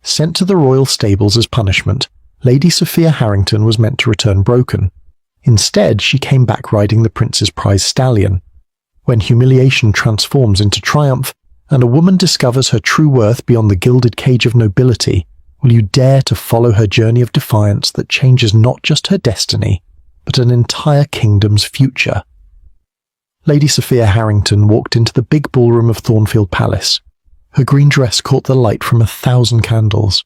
Sent to the royal stables as punishment, Lady Sophia Harrington was meant to return broken. Instead, she came back riding the prince's prize stallion. When humiliation transforms into triumph, and a woman discovers her true worth beyond the gilded cage of nobility, will you dare to follow her journey of defiance that changes not just her destiny, but an entire kingdom's future? Lady Sophia Harrington walked into the big ballroom of Thornfield Palace. Her green dress caught the light from 1,000 candles.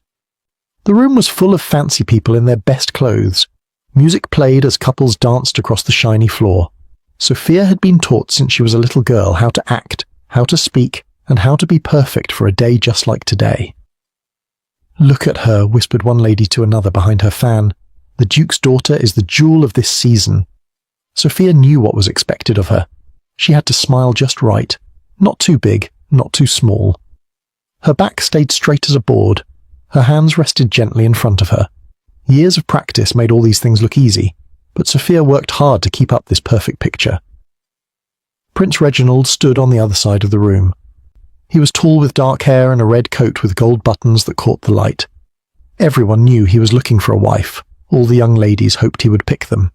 The room was full of fancy people in their best clothes. Music played as couples danced across the shiny floor. Sophia had been taught since she was a little girl how to act, how to speak, and how to be perfect for a day just like today. "Look at her," whispered one lady to another behind her fan. "The Duke's daughter is the jewel of this season." Sophia knew what was expected of her. She had to smile just right, not too big, not too small. Her back stayed straight as a board. Her hands rested gently in front of her. Years of practice made all these things look easy, but Sophia worked hard to keep up this perfect picture. Prince Reginald stood on the other side of the room. He was tall with dark hair and a red coat with gold buttons that caught the light. Everyone knew he was looking for a wife. All the young ladies hoped he would pick them.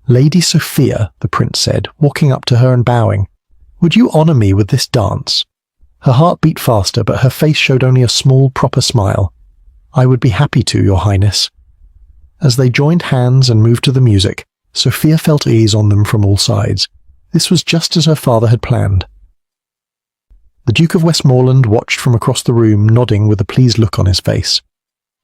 "Lady Sophia," the prince said, walking up to her and bowing, "would you honour me with this dance?" Her heart beat faster, but her face showed only a small, proper smile. "I would be happy to, Your Highness." As they joined hands and moved to the music, Sophia felt ease on them from all sides. This was just as her father had planned. The Duke of Westmoreland watched from across the room, nodding with a pleased look on his face.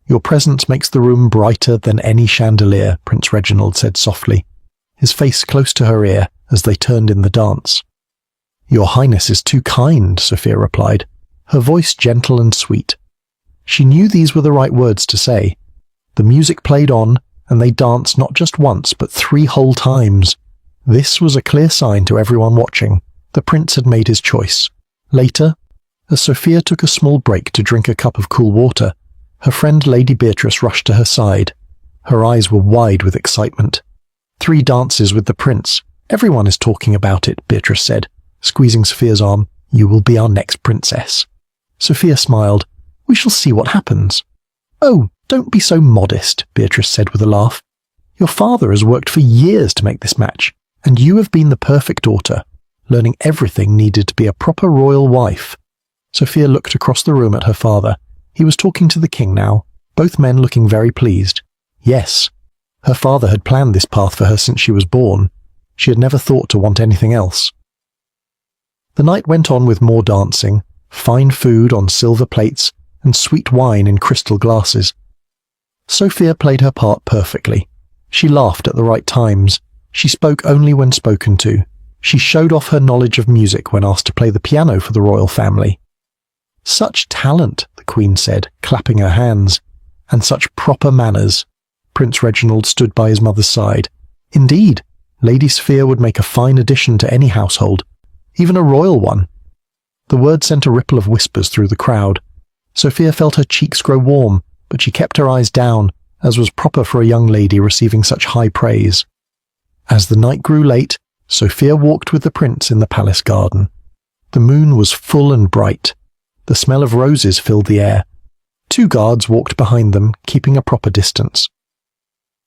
"Your presence makes the room brighter than any chandelier," Prince Reginald said softly, his face close to her ear as they turned in the dance. "Your Highness is too kind," Sophia replied, her voice gentle and sweet. She knew these were the right words to say. The music played on, and they danced not just once, but 3 whole times. This was a clear sign to everyone watching. The prince had made his choice. Later, as Sophia took a small break to drink a cup of cool water, her friend Lady Beatrice rushed to her side. Her eyes were wide with excitement. 3 dances with the prince. Everyone is talking about it, Beatrice said, squeezing Sophia's arm. "You will be our next princess." Sophia smiled. "We shall see what happens." "Oh, don't be so modest," Beatrice said with a laugh. "Your father has worked for years to make this match, and you have been the perfect daughter, learning everything needed to be a proper royal wife." Sophia looked across the room at her father. He was talking to the king now, both men looking very pleased. Yes, her father had planned this path for her since she was born. She had never thought to want anything else. The night went on with more dancing, fine food on silver plates, and sweet wine in crystal glasses. Sophia played her part perfectly. She laughed at the right times. She spoke only when spoken to. She showed off her knowledge of music when asked to play the piano for the royal family. "Such talent," the Queen said, clapping her hands. "And such proper manners." Prince Reginald stood by his mother's side. Indeed, Lady Sophia would make a fine addition to any household, even a royal one. The word sent a ripple of whispers through the crowd. Sophia felt her cheeks grow warm, but she kept her eyes down, as was proper for a young lady receiving such high praise. As the night grew late, Sophia walked with the prince in the palace garden. The moon was full and bright. The smell of roses filled the air. 2 guards walked behind them, keeping a proper distance.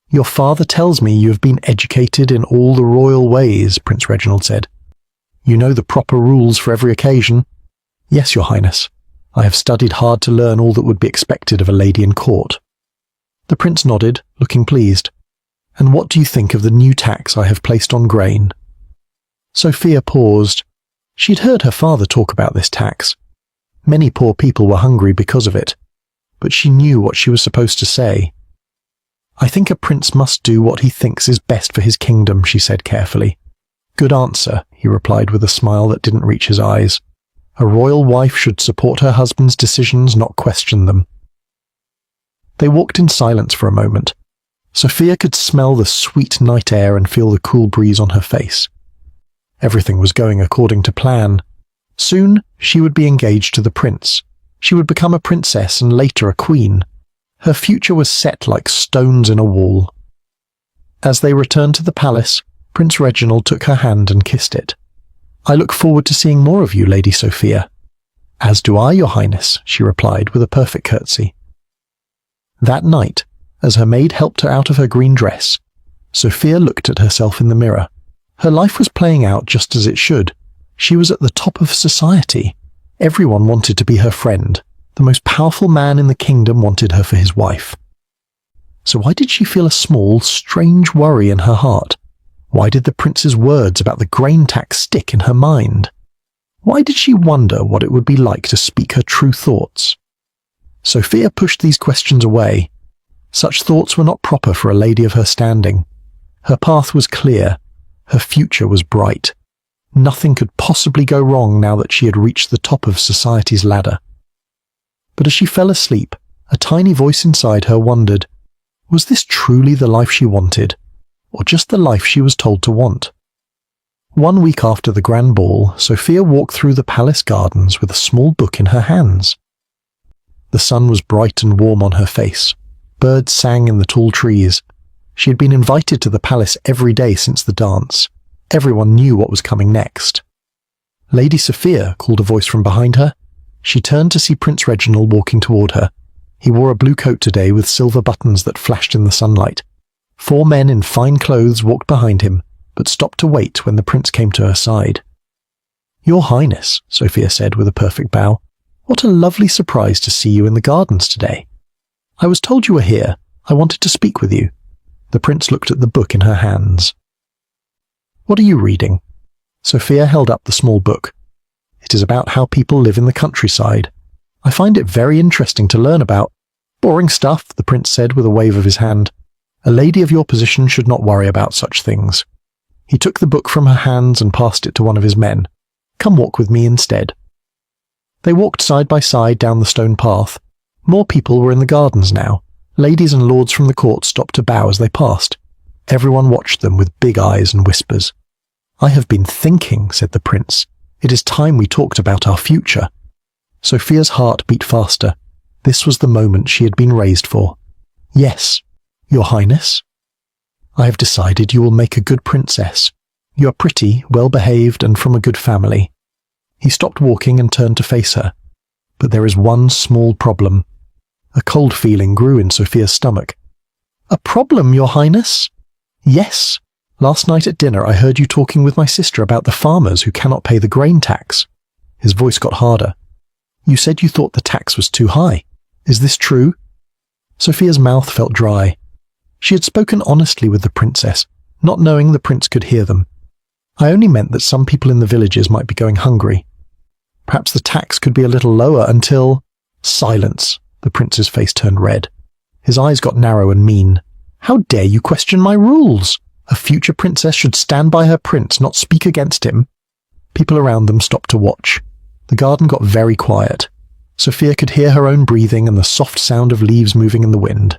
"Your father tells me you have been educated in all the royal ways," Prince Reginald said. "You know the proper rules for every occasion." "Yes, Your Highness. I have studied hard to learn all that would be expected of a lady in court." The prince nodded, looking pleased. "And what do you think of the new tax I have placed on grain?" Sophia paused. She had heard her father talk about this tax. Many poor people were hungry because of it, but she knew what she was supposed to say. "I think a prince must do what he thinks is best for his kingdom," she said carefully. "Good answer," he replied with a smile that didn't reach his eyes. "A royal wife should support her husband's decisions, not question them." They walked in silence for a moment. Sophia could smell the sweet night air and feel the cool breeze on her face. Everything was going according to plan. Soon, she would be engaged to the prince. She would become a princess and later a queen. Her future was set like stones in a wall. As they returned to the palace, Prince Reginald took her hand and kissed it. "I look forward to seeing more of you, Lady Sophia." "As do I, Your Highness," she replied with a perfect curtsy. That night, as her maid helped her out of her green dress, Sophia looked at herself in the mirror. Her life was playing out just as it should. She was at the top of society. Everyone wanted to be her friend. The most powerful man in the kingdom wanted her for his wife. So why did she feel a small, strange worry in her heart? Why did the prince's words about the grain tax stick in her mind? Why did she wonder what it would be like to speak her true thoughts? Sophia pushed these questions away. Such thoughts were not proper for a lady of her standing. Her path was clear. Her future was bright. Nothing could possibly go wrong now that she had reached the top of society's ladder. But as she fell asleep, a tiny voice inside her wondered, was this truly the life she wanted, or just the life she was told to want? 1 week after the grand ball, Sophia walked through the palace gardens with a small book in her hands. The sun was bright and warm on her face. Birds sang in the tall trees. She had been invited to the palace every day since the dance. Everyone knew what was coming next. "Lady Sophia," called a voice from behind her. She turned to see Prince Reginald walking toward her. He wore a blue coat today with silver buttons that flashed in the sunlight. 4 men in fine clothes walked behind him, but stopped to wait when the prince came to her side. "Your Highness," Sophia said with a perfect bow, "what a lovely surprise to see you in the gardens today. I was told you were here. I wanted to speak with you." The prince looked at the book in her hands. "What are you reading?" Sophia held up the small book. "It is about how people live in the countryside. I find it very interesting to learn about." "Boring stuff," the prince said with a wave of his hand. "A lady of your position should not worry about such things." He took the book from her hands and passed it to one of his men. "Come walk with me instead." They walked side by side down the stone path. More people were in the gardens now. Ladies and lords from the court stopped to bow as they passed. Everyone watched them with big eyes and whispers. "I have been thinking," said the prince. "It is time we talked about our future." Sophia's heart beat faster. This was the moment she had been raised for. "Yes, Your Highness. I have decided you will make a good princess. You are pretty, well-behaved, and from a good family." He stopped walking and turned to face her. "But there is one small problem." A cold feeling grew in Sophia's stomach. "A problem, Your Highness?" "Yes. Last night at dinner I heard you talking with my sister about the farmers who cannot pay the grain tax." His voice got harder. "You said you thought the tax was too high. Is this true?" Sophia's mouth felt dry. She had spoken honestly with the princess, not knowing the prince could hear them. "I only meant that some people in the villages might be going hungry. Perhaps the tax could be a little lower until—" "Silence!" The prince's face turned red. His eyes got narrow and mean. "How dare you question my rules? A future princess should stand by her prince, not speak against him." People around them stopped to watch. The garden got very quiet. Sophia could hear her own breathing and the soft sound of leaves moving in the wind.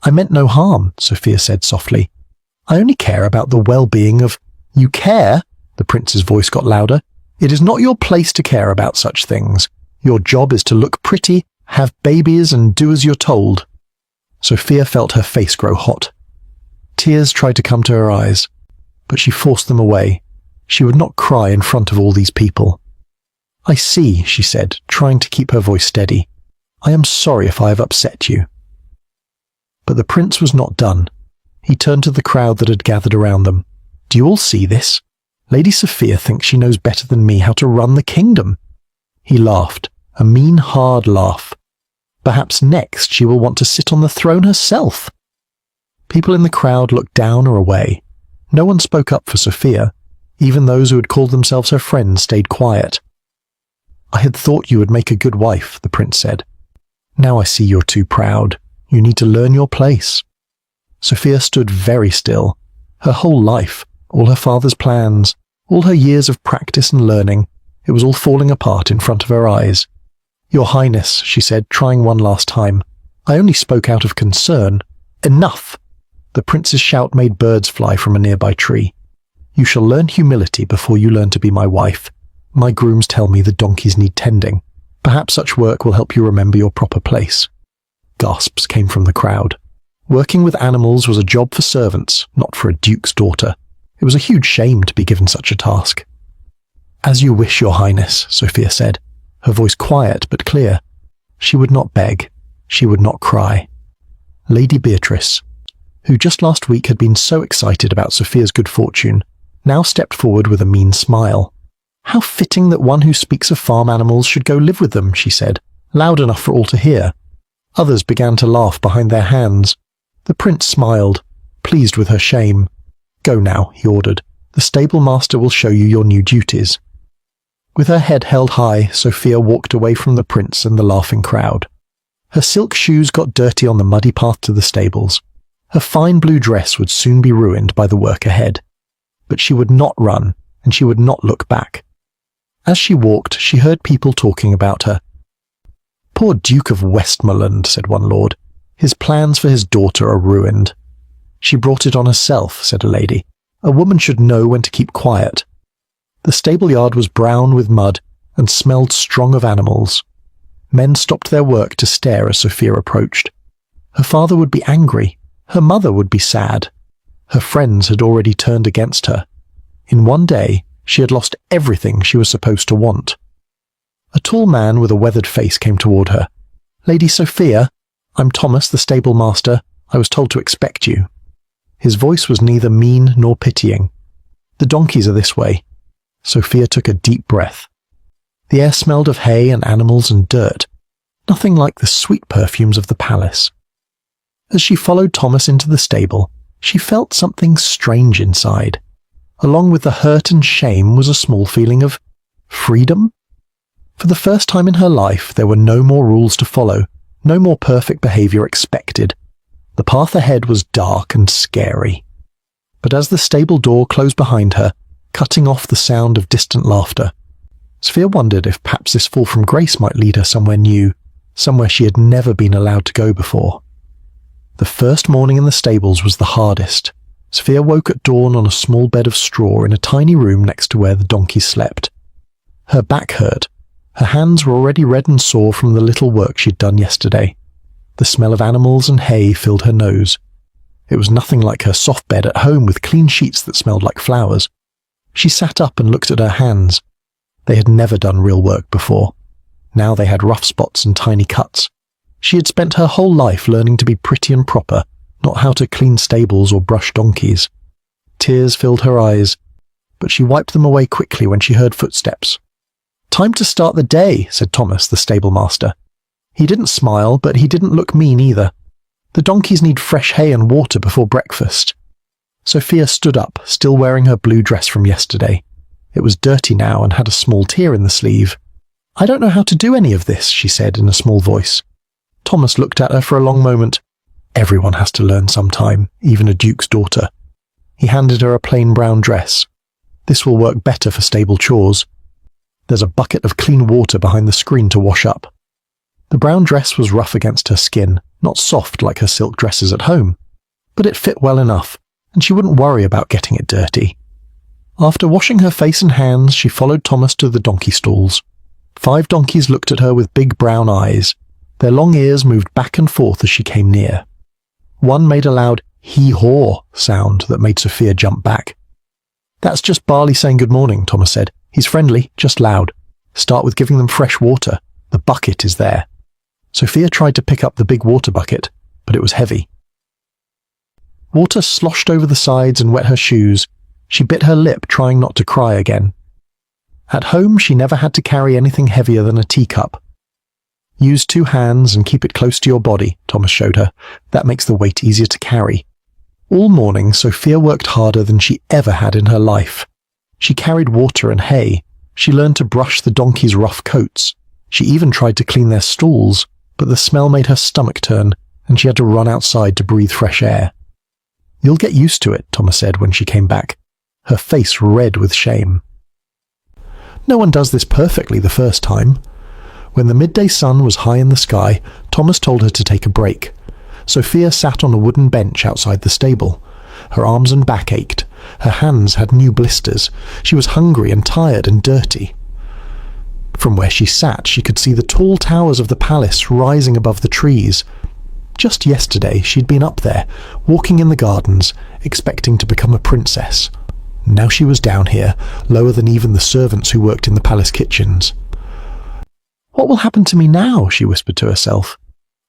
"I meant no harm," Sophia said softly. "I only care about the well-being of—" "You care?" The prince's voice got louder. "It is not your place to care about such things. Your job is to look pretty, have babies, and do as you're told." Sophia felt her face grow hot. Tears tried to come to her eyes, but she forced them away. She would not cry in front of all these people. "I see," she said, trying to keep her voice steady. "I am sorry if I have upset you." But the prince was not done. He turned to the crowd that had gathered around them. "Do you all see this? Lady Sophia thinks she knows better than me how to run the kingdom." He laughed, a mean, hard laugh. "Perhaps next she will want to sit on the throne herself." People in the crowd looked down or away. No one spoke up for Sophia. Even those who had called themselves her friends stayed quiet. "I had thought you would make a good wife," the prince said. "Now I see you're too proud. You need to learn your place." Sophia stood very still. Her whole life, all her father's plans, all her years of practice and learning, it was all falling apart in front of her eyes. "Your Highness," she said, trying one last time. "I only spoke out of concern." "Enough!" The prince's shout made birds fly from a nearby tree. "You shall learn humility before you learn to be my wife. My grooms tell me the donkeys need tending. Perhaps such work will help you remember your proper place." Gasps came from the crowd. Working with animals was a job for servants, not for a duke's daughter. It was a huge shame to be given such a task. "As you wish, Your Highness," Sophia said, her voice quiet but clear. She would not beg. She would not cry. Lady Beatrice, who just last week had been so excited about Sophia's good fortune, now stepped forward with a mean smile. "How fitting that one who speaks of farm animals should go live with them," she said, loud enough for all to hear. Others began to laugh behind their hands. The prince smiled, pleased with her shame. "Go now," he ordered. "The stable master will show you your new duties." With her head held high, Sophia walked away from the prince and the laughing crowd. Her silk shoes got dirty on the muddy path to the stables. Her fine blue dress would soon be ruined by the work ahead. But she would not run, and she would not look back. As she walked, she heard people talking about her. "Poor Duke of Westmoreland," said one lord. "His plans for his daughter are ruined." "She brought it on herself," said a lady. "A woman should know when to keep quiet." The stable yard was brown with mud and smelled strong of animals. Men stopped their work to stare as Sophia approached. Her father would be angry. Her mother would be sad. Her friends had already turned against her. In one day, she had lost everything she was supposed to want. A tall man with a weathered face came toward her. "Lady Sophia, I'm Thomas, the stable master. I was told to expect you." His voice was neither mean nor pitying. "The donkeys are this way." Sophia took a deep breath. The air smelled of hay and animals and dirt, nothing like the sweet perfumes of the palace. As she followed Thomas into the stable, she felt something strange inside. Along with the hurt and shame was a small feeling of freedom. For the first time in her life, there were no more rules to follow, no more perfect behavior expected. The path ahead was dark and scary. But as the stable door closed behind her, cutting off the sound of distant laughter, Sophia wondered if perhaps this fall from grace might lead her somewhere new, somewhere she had never been allowed to go before. The first morning in the stables was the hardest. Sophia woke at dawn on a small bed of straw in a tiny room next to where the donkeys slept. Her back hurt. Her hands were already red and sore from the little work she'd done yesterday. The smell of animals and hay filled her nose. It was nothing like her soft bed at home with clean sheets that smelled like flowers. She sat up and looked at her hands. They had never done real work before. Now they had rough spots and tiny cuts. She had spent her whole life learning to be pretty and proper, not how to clean stables or brush donkeys. Tears filled her eyes, but she wiped them away quickly when she heard footsteps. "Time to start the day," said Thomas, the stable master. He didn't smile, but he didn't look mean either. "The donkeys need fresh hay and water before breakfast." Sophia stood up, still wearing her blue dress from yesterday. It was dirty now and had a small tear in the sleeve. "I don't know how to do any of this," she said in a small voice. Thomas looked at her for a long moment. Everyone has to learn sometime, even a duke's daughter. He handed her a plain brown dress. "This will work better for stable chores. There's a bucket of clean water behind the screen to wash up." The brown dress was rough against her skin, not soft like her silk dresses at home, but it fit well enough, and she wouldn't worry about getting it dirty. After washing her face and hands, she followed Thomas to the donkey stalls. 5 donkeys looked at her with big brown eyes. Their long ears moved back and forth as she came near. One made a loud hee-haw sound that made Sophia jump back. "That's just Barley saying good morning," Thomas said. "He's friendly, just loud. Start with giving them fresh water. The bucket is there." Sophia tried to pick up the big water bucket, but it was heavy. Water sloshed over the sides and wet her shoes. She bit her lip, trying not to cry again. At home, she never had to carry anything heavier than a teacup. "Use 2 hands and keep it close to your body," Thomas showed her. "That makes the weight easier to carry." All morning, Sophia worked harder than she ever had in her life. She carried water and hay. She learned to brush the donkeys' rough coats. She even tried to clean their stalls, but the smell made her stomach turn, and she had to run outside to breathe fresh air. "You'll get used to it," Thomas said when she came back, her face red with shame. No one does this perfectly the first time. When the midday sun was high in the sky, Thomas told her to take a break. Sophia sat on a wooden bench outside the stable. Her arms and back ached. Her hands had new blisters. She was hungry and tired and dirty. From where she sat, she could see the tall towers of the palace rising above the trees. Just yesterday, she'd been up there, walking in the gardens, expecting to become a princess. Now she was down here, lower than even the servants who worked in the palace kitchens. "What will happen to me now?" she whispered to herself.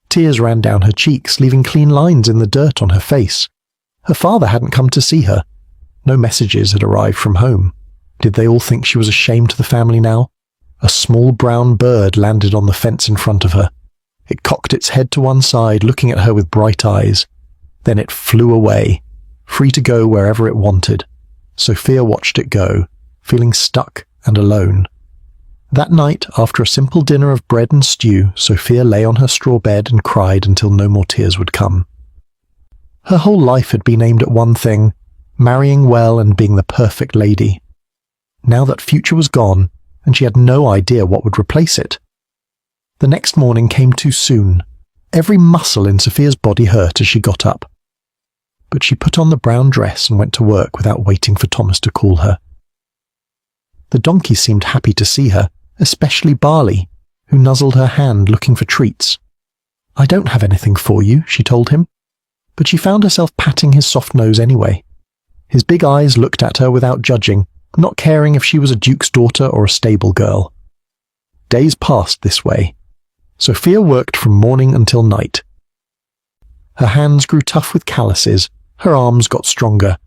Tears ran down her cheeks, leaving clean lines in the dirt on her face. Her father hadn't come to see her. No messages had arrived from home. Did they all think she was a shame to the family now? A small brown bird landed on the fence in front of her. It cocked its head to one side, looking at her with bright eyes. Then it flew away, free to go wherever it wanted. Sophia watched it go, feeling stuck and alone. That night, after a simple dinner of bread and stew, Sophia lay on her straw bed and cried until no more tears would come. Her whole life had been aimed at one thing: marrying well and being the perfect lady. Now that future was gone, and she had no idea what would replace it. The next morning came too soon. Every muscle in Sophia's body hurt as she got up. But she put on the brown dress and went to work without waiting for Thomas to call her. The donkey seemed happy to see her, especially Barley, who nuzzled her hand looking for treats. "I don't have anything for you," she told him, but she found herself patting his soft nose anyway. His big eyes looked at her without judging, not caring if she was a duke's daughter or a stable girl. Days passed this way. Sophia worked from morning until night. Her hands grew tough with calluses, her arms got stronger.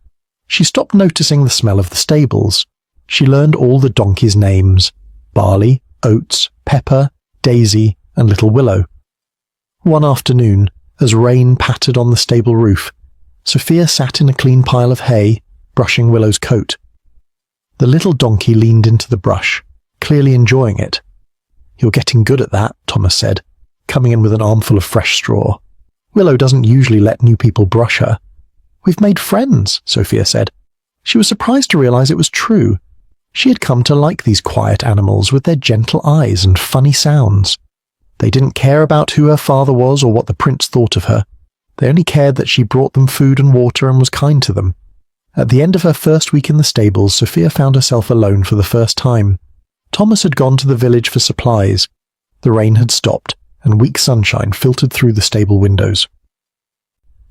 She stopped noticing the smell of the stables. She learned all the donkeys' names: Barley, Oats, Pepper, Daisy, and Little Willow. One afternoon, as rain pattered on the stable roof, Sophia sat in a clean pile of hay, brushing Willow's coat. The little donkey leaned into the brush, clearly enjoying it. "You're getting good at that," Thomas said, coming in with an armful of fresh straw. "Willow doesn't usually let new people brush her." "We've made friends," Sophia said. She was surprised to realize it was true. She had come to like these quiet animals with their gentle eyes and funny sounds. They didn't care about who her father was or what the prince thought of her. They only cared that she brought them food and water and was kind to them. At the end of her first week in the stables, Sophia found herself alone for the first time. Thomas had gone to the village for supplies. The rain had stopped, and weak sunshine filtered through the stable windows.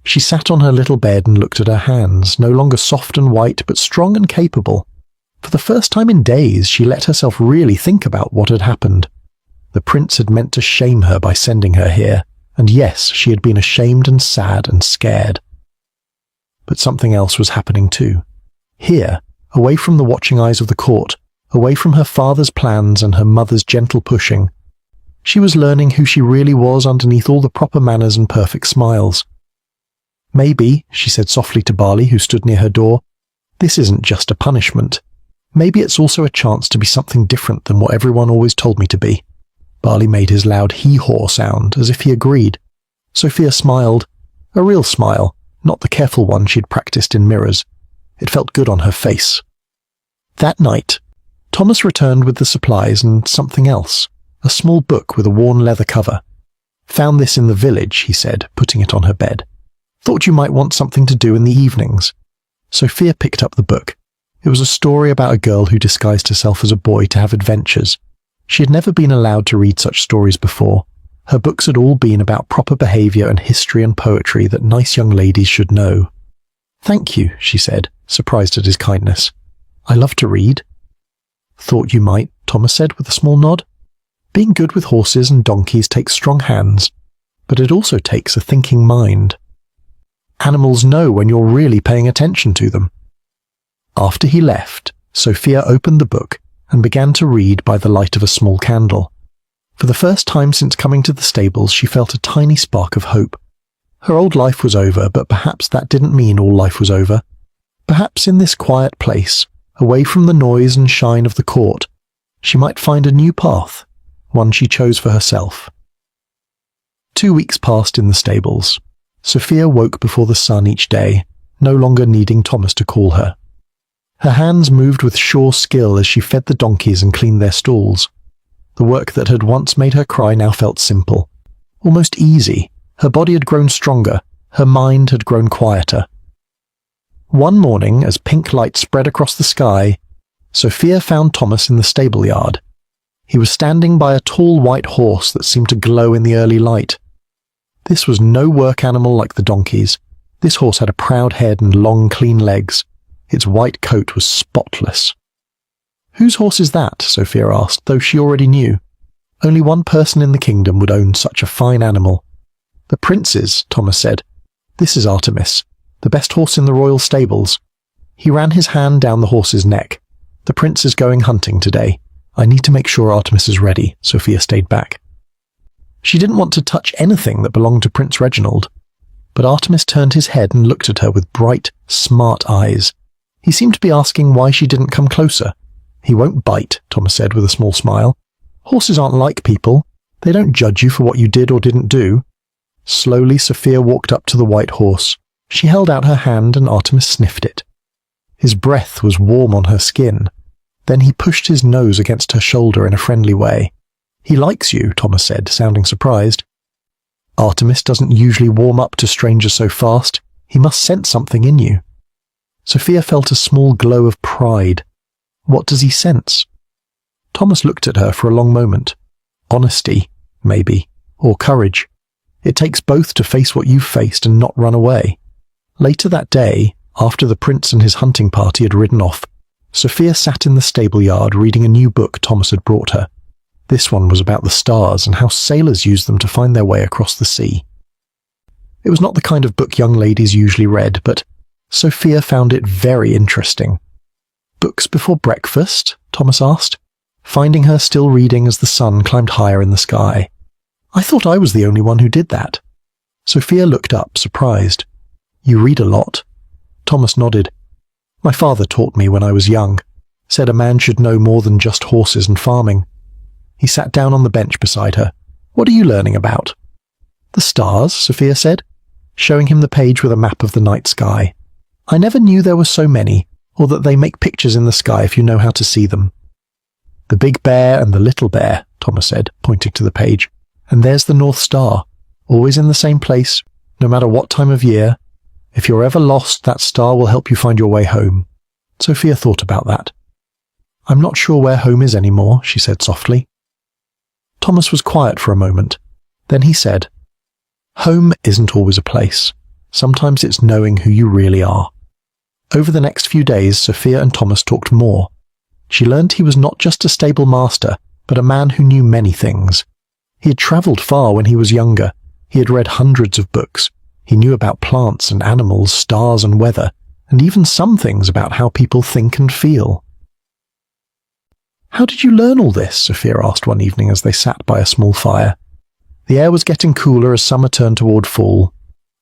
She sat on her little bed and looked at her hands, no longer soft and white, but strong and capable. For the first time in days, she let herself really think about what had happened. The prince had meant to shame her by sending her here, and yes, she had been ashamed and sad and scared. But something else was happening too. Here, away from the watching eyes of the court, away from her father's plans and her mother's gentle pushing, she was learning who she really was underneath all the proper manners and perfect smiles. "Maybe," she said softly to Barley, who stood near her door, "this isn't just a punishment. Maybe it's also a chance to be something different than what everyone always told me to be." Barley made his loud hee-haw sound, as if he agreed. Sophia smiled, a real smile, not the careful one she'd practiced in mirrors. It felt good on her face. That night, Thomas returned with the supplies and something else, a small book with a worn leather cover. "Found this in the village," he said, putting it on her bed. "Thought you might want something to do in the evenings." Sophia picked up the book. It was a story about a girl who disguised herself as a boy to have adventures. She had never been allowed to read such stories before. Her books had all been about proper behavior and history and poetry that nice young ladies should know. "Thank you," she said, surprised at his kindness. "I love to read." "Thought you might," Thomas said with a small nod. "Being good with horses and donkeys takes strong hands, but it also takes a thinking mind. Animals know when you're really paying attention to them." After he left, Sophia opened the book and began to read by the light of a small candle. For the first time since coming to the stables, she felt a tiny spark of hope. Her old life was over, but perhaps that didn't mean all life was over. Perhaps in this quiet place, away from the noise and shine of the court, she might find a new path, one she chose for herself. 2 weeks passed in the stables. Sophia woke before the sun each day, no longer needing Thomas to call her. Her hands moved with sure skill as she fed the donkeys and cleaned their stalls. The work that had once made her cry now felt simple, almost easy. Her body had grown stronger, her mind had grown quieter. One morning, as pink light spread across the sky, Sophia found Thomas in the stable yard. He was standing by a tall white horse that seemed to glow in the early light. This was no work animal like the donkeys. This horse had a proud head and long, clean legs. Its white coat was spotless. "Whose horse is that?" Sophia asked, though she already knew. Only one person in the kingdom would own such a fine animal. The prince's, Thomas said. This is Artemis, the best horse in the royal stables. He ran his hand down the horse's neck. The prince is going hunting today. I need to make sure Artemis is ready. Sophia stayed back. She didn't want to touch anything that belonged to Prince Reginald, but Artemis turned his head and looked at her with bright, smart eyes. He seemed to be asking why she didn't come closer. He won't bite, Thomas said with a small smile. Horses aren't like people. They don't judge you for what you did or didn't do. Slowly, Sophia walked up to the white horse. She held out her hand and Artemis sniffed it. His breath was warm on her skin. Then he pushed his nose against her shoulder in a friendly way. He likes you, Thomas said, sounding surprised. Artemis doesn't usually warm up to strangers so fast. He must sense something in you. Sophia felt a small glow of pride. What does he sense? Thomas looked at her for a long moment. Honesty, maybe, or courage. It takes both to face what you've faced and not run away. Later that day, after the prince and his hunting party had ridden off, Sophia sat in the stable yard reading a new book Thomas had brought her. This one was about the stars and how sailors use them to find their way across the sea. It was not the kind of book young ladies usually read, but Sophia found it very interesting. Books before breakfast? Thomas asked, finding her still reading as the sun climbed higher in the sky. I thought I was the only one who did that. Sophia looked up, surprised. You read a lot? Thomas nodded. My father taught me when I was young, said a man should know more than just horses and farming. He sat down on the bench beside her. What are you learning about? The stars, Sophia said, showing him the page with a map of the night sky. I never knew there were so many, or that they make pictures in the sky if you know how to see them. The big bear and the little bear, Thomas said, pointing to the page. And there's the North Star, always in the same place, no matter what time of year. If you're ever lost, that star will help you find your way home. Sophia thought about that. I'm not sure where home is anymore, she said softly. Thomas was quiet for a moment. Then he said, Home isn't always a place. Sometimes it's knowing who you really are. Over the next few days, Sophia and Thomas talked more. She learned he was not just a stable master, but a man who knew many things. He had travelled far when he was younger. He had read hundreds of books. He knew about plants and animals, stars and weather, and even some things about how people think and feel. How did you learn all this? Sophia asked one evening as they sat by a small fire. The air was getting cooler as summer turned toward fall.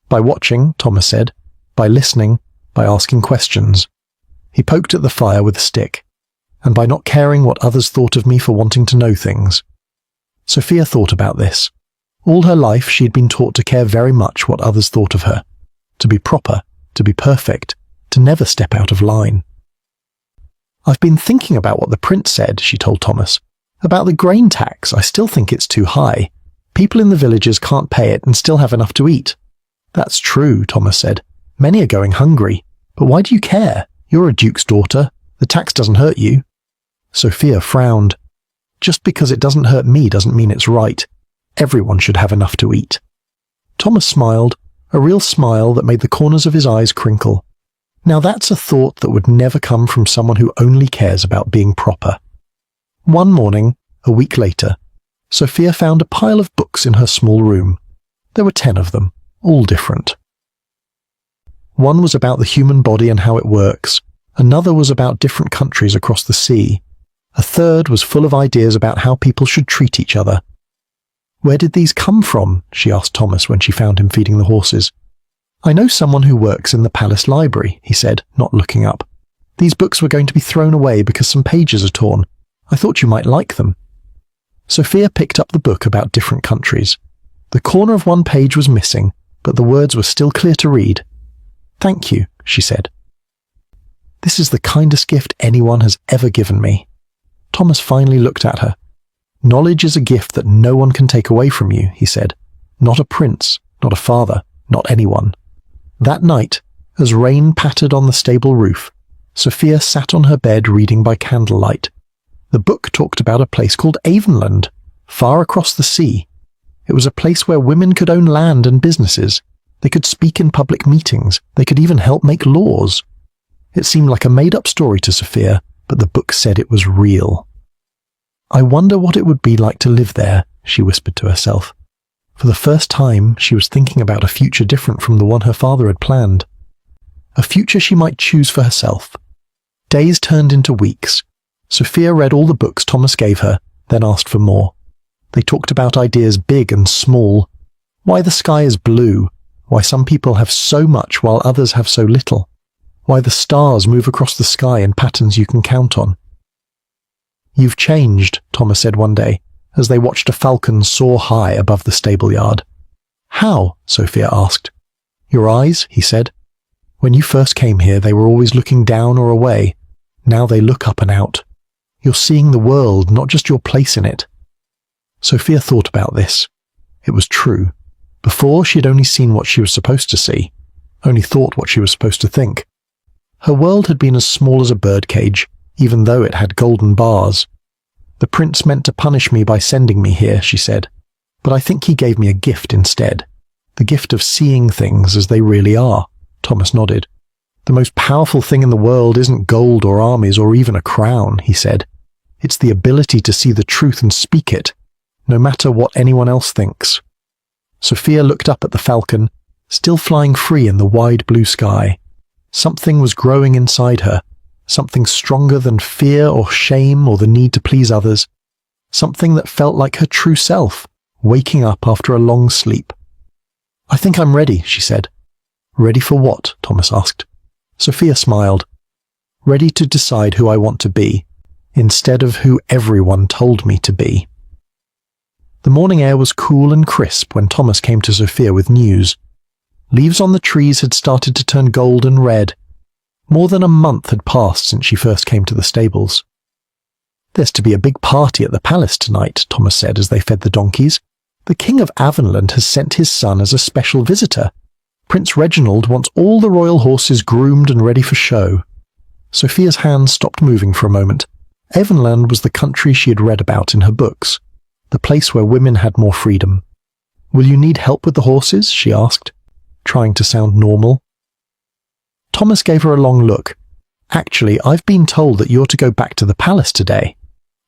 By watching, Thomas said, by listening, by asking questions. He poked at the fire with a stick, and by not caring what others thought of me for wanting to know things. Sophia thought about this. All her life she had been taught to care very much what others thought of her, to be proper, to be perfect, to never step out of line. I've been thinking about what the prince said, she told Thomas. About the grain tax, I still think it's too high. People in the villages can't pay it and still have enough to eat. That's true, Thomas said. Many are going hungry. But why do you care? You're a duke's daughter. The tax doesn't hurt you. Sophia frowned. Just because it doesn't hurt me doesn't mean it's right. Everyone should have enough to eat. Thomas smiled, a real smile that made the corners of his eyes crinkle. Now that's a thought that would never come from someone who only cares about being proper. One morning, a week later, Sophia found a pile of books in her small room. There were 10 of them, all different. One was about the human body and how it works. Another was about different countries across the sea. A third was full of ideas about how people should treat each other. Where did these come from? She asked Thomas when she found him feeding the horses. I know someone who works in the palace library, he said, not looking up. These books were going to be thrown away because some pages are torn. I thought you might like them. Sophia picked up the book about different countries. The corner of one page was missing, but the words were still clear to read. Thank you, she said. This is the kindest gift anyone has ever given me. Thomas finally looked at her. Knowledge is a gift that no one can take away from you, he said. Not a prince, not a father, not anyone. That night, as rain pattered on the stable roof, Sophia sat on her bed reading by candlelight. The book talked about a place called Avonland, far across the sea. It was a place where women could own land and businesses. They could speak in public meetings. They could even help make laws. It seemed like a made-up story to Sophia, but the book said it was real. I wonder what it would be like to live there, she whispered to herself. For the first time, she was thinking about a future different from the one her father had planned. A future she might choose for herself. Days turned into weeks. Sophia read all the books Thomas gave her, then asked for more. They talked about ideas big and small. Why the sky is blue, why some people have so much while others have so little, why the stars move across the sky in patterns you can count on. "You've changed," Thomas said one day, as they watched a falcon soar high above the stable yard. "How?" Sophia asked. "Your eyes," he said. "When you first came here, they were always looking down or away. Now they look up and out. You're seeing the world, not just your place in it." Sophia thought about this. It was true. Before, she had only seen what she was supposed to see, only thought what she was supposed to think. Her world had been as small as a birdcage, even though it had golden bars. "The prince meant to punish me by sending me here," she said, "but I think he gave me a gift instead. The gift of seeing things as they really are." Thomas nodded. "The most powerful thing in the world isn't gold or armies or even a crown," he said. "It's the ability to see the truth and speak it, no matter what anyone else thinks." Sophia looked up at the falcon, still flying free in the wide blue sky. Something was growing inside her, something stronger than fear or shame or the need to please others, something that felt like her true self, waking up after a long sleep. "I think I'm ready," she said. "Ready for what?" Thomas asked. Sophia smiled. "Ready to decide who I want to be, instead of who everyone told me to be." The morning air was cool and crisp when Thomas came to Sophia with news. Leaves on the trees had started to turn gold and red. More than a month had passed since she first came to the stables. "There's to be a big party at the palace tonight," Thomas said as they fed the donkeys. "The King of Avonland has sent his son as a special visitor. Prince Reginald wants all the royal horses groomed and ready for show." Sophia's hands stopped moving for a moment. Avonland was the country she had read about in her books, the place where women had more freedom. "Will you need help with the horses?" she asked, trying to sound normal. Thomas gave her a long look. "Actually, I've been told that you're to go back to the palace today."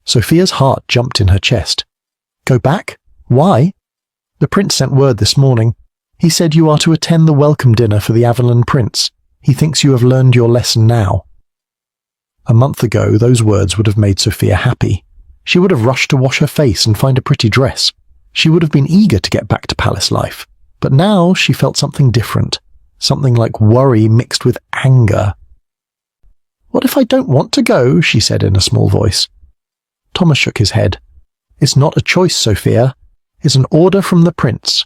Sophia's heart jumped in her chest. "Go back? Why?" "The prince sent word this morning. He said you are to attend the welcome dinner for the Avonland prince. He thinks you have learned your lesson now." A month ago, those words would have made Sophia happy. She would have rushed to wash her face and find a pretty dress. She would have been eager to get back to palace life. But now she felt something different, something like worry mixed with anger. "What if I don't want to go?" she said in a small voice. Thomas shook his head. "It's not a choice, Sophia. It's an order from the prince."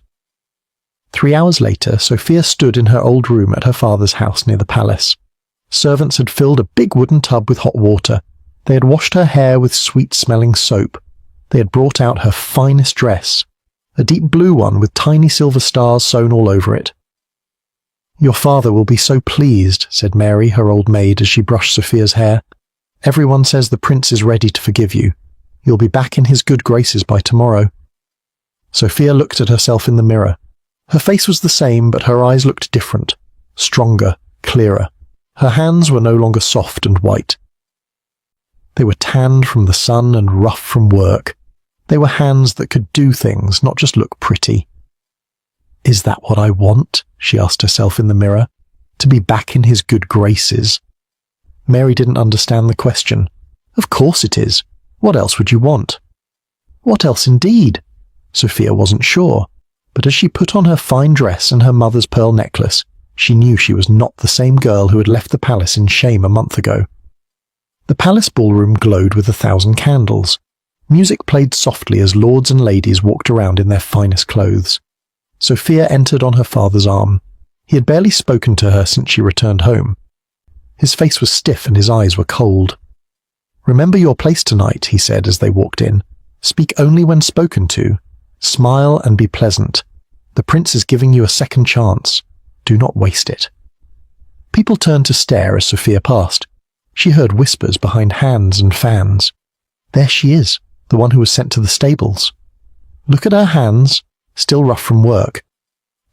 3 hours later, Sophia stood in her old room at her father's house near the palace. Servants had filled a big wooden tub with hot water. They had washed her hair with sweet-smelling soap. They had brought out her finest dress, a deep blue one with tiny silver stars sewn all over it. "Your father will be so pleased," said Mary, her old maid, as she brushed Sophia's hair. "Everyone says the prince is ready to forgive you. You'll be back in his good graces by tomorrow." Sophia looked at herself in the mirror. Her face was the same, but her eyes looked different, stronger, clearer. Her hands were no longer soft and white. They were tanned from the sun and rough from work. They were hands that could do things, not just look pretty. "Is that what I want?" she asked herself in the mirror. "To be back in his good graces?" Mary didn't understand the question. "Of course it is. What else would you want?" What else indeed? Sophia wasn't sure, but as she put on her fine dress and her mother's pearl necklace, she knew she was not the same girl who had left the palace in shame a month ago. The palace ballroom glowed with 1,000 candles. Music played softly as lords and ladies walked around in their finest clothes. Sophia entered on her father's arm. He had barely spoken to her since she returned home. His face was stiff and his eyes were cold. "Remember your place tonight," he said as they walked in. "Speak only when spoken to. Smile and be pleasant. The prince is giving you a second chance. Do not waste it." People turned to stare as Sophia passed. She heard whispers behind hands and fans. There she is, the one who was sent to the stables. Look at her hands, still rough from work.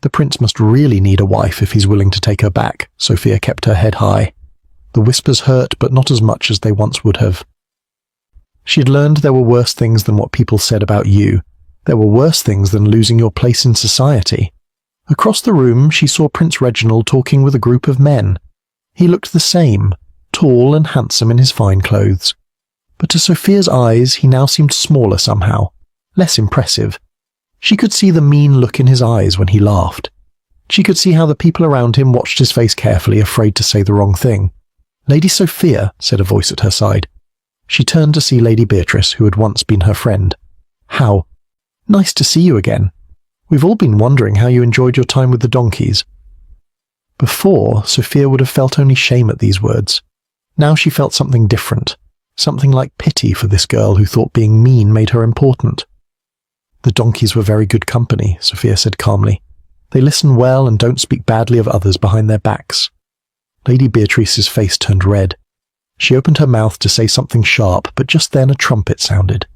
The prince must really need a wife if he's willing to take her back. Sophia kept her head high. The whispers hurt, but not as much as they once would have. She had learned there were worse things than what people said about you, There were worse things than losing your place in society. Across the room, she saw Prince Reginald talking with a group of men. He looked the same, tall and handsome in his fine clothes. But to Sophia's eyes, he now seemed smaller somehow, less impressive. She could see the mean look in his eyes when he laughed. She could see how the people around him watched his face carefully, afraid to say the wrong thing. "Lady Sophia," said a voice at her side. She turned to see Lady Beatrice, who had once been her friend. "How? Nice to see you again. We've all been wondering how you enjoyed your time with the donkeys." Before, Sophia would have felt only shame at these words. Now she felt something different, something like pity for this girl who thought being mean made her important. "The donkeys were very good company," Sophia said calmly. "They listen well and don't speak badly of others behind their backs." Lady Beatrice's face turned red. She opened her mouth to say something sharp, but just then a trumpet sounded.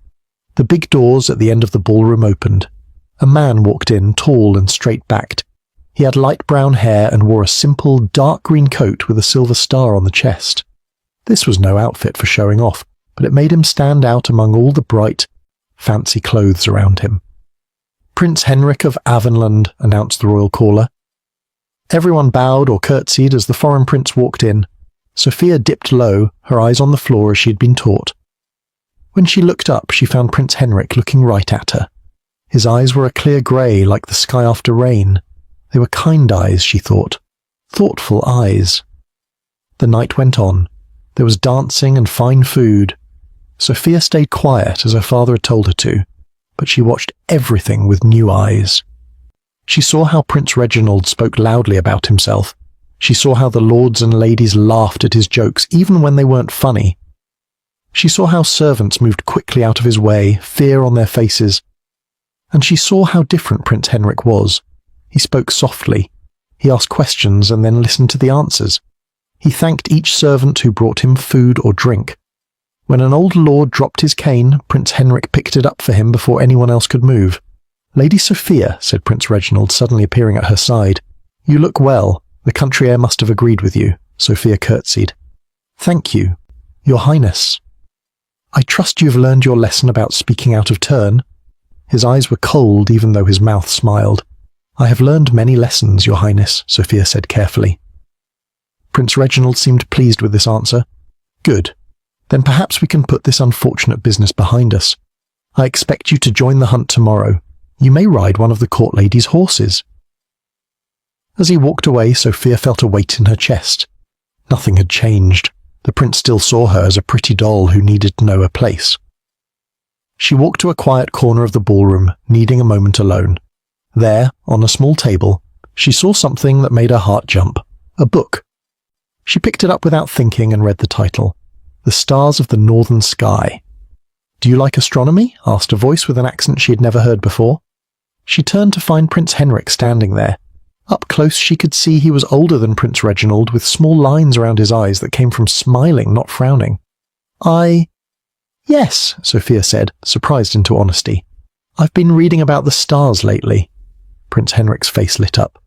The big doors at the end of the ballroom opened. A man walked in, tall and straight-backed. He had light brown hair and wore a simple, dark green coat with a silver star on the chest. This was no outfit for showing off, but it made him stand out among all the bright, fancy clothes around him. "Prince Henrik of Avonland," announced the royal caller. Everyone bowed or curtsied as the foreign prince walked in. Sophia dipped low, her eyes on the floor as she had been taught. When she looked up, she found Prince Henrik looking right at her. His eyes were a clear grey, like the sky after rain. They were kind eyes, she thought. Thoughtful eyes. The night went on. There was dancing and fine food. Sophia stayed quiet, as her father had told her to, but she watched everything with new eyes. She saw how Prince Reginald spoke loudly about himself. She saw how the lords and ladies laughed at his jokes, even when they weren't funny. She saw how servants moved quickly out of his way, fear on their faces. And she saw how different Prince Henrik was. He spoke softly. He asked questions and then listened to the answers. He thanked each servant who brought him food or drink. When an old lord dropped his cane, Prince Henrik picked it up for him before anyone else could move. "Lady Sophia," said Prince Reginald, suddenly appearing at her side. "You look well. The country air must have agreed with you." Sophia curtsied. "Thank you, Your Highness." "I trust you've learned your lesson about speaking out of turn." His eyes were cold, even though his mouth smiled. "I have learned many lessons, Your Highness," Sophia said carefully. Prince Reginald seemed pleased with this answer. "Good. Then perhaps we can put this unfortunate business behind us. I expect you to join the hunt tomorrow. You may ride one of the court ladies' horses." As he walked away, Sophia felt a weight in her chest. Nothing had changed. The prince still saw her as a pretty doll who needed to know her place. She walked to a quiet corner of the ballroom, needing a moment alone. There, on a small table, she saw something that made her heart jump. A book. She picked it up without thinking and read the title. "The Stars of the Northern Sky." "Do you like astronomy?" asked a voice with an accent she had never heard before. She turned to find Prince Henrik standing there. Up close she could see he was older than Prince Reginald, with small lines around his eyes that came from smiling, not frowning. "Yes," Sophia said, surprised into honesty. "I've been reading about the stars lately." Prince Henrik's face lit up.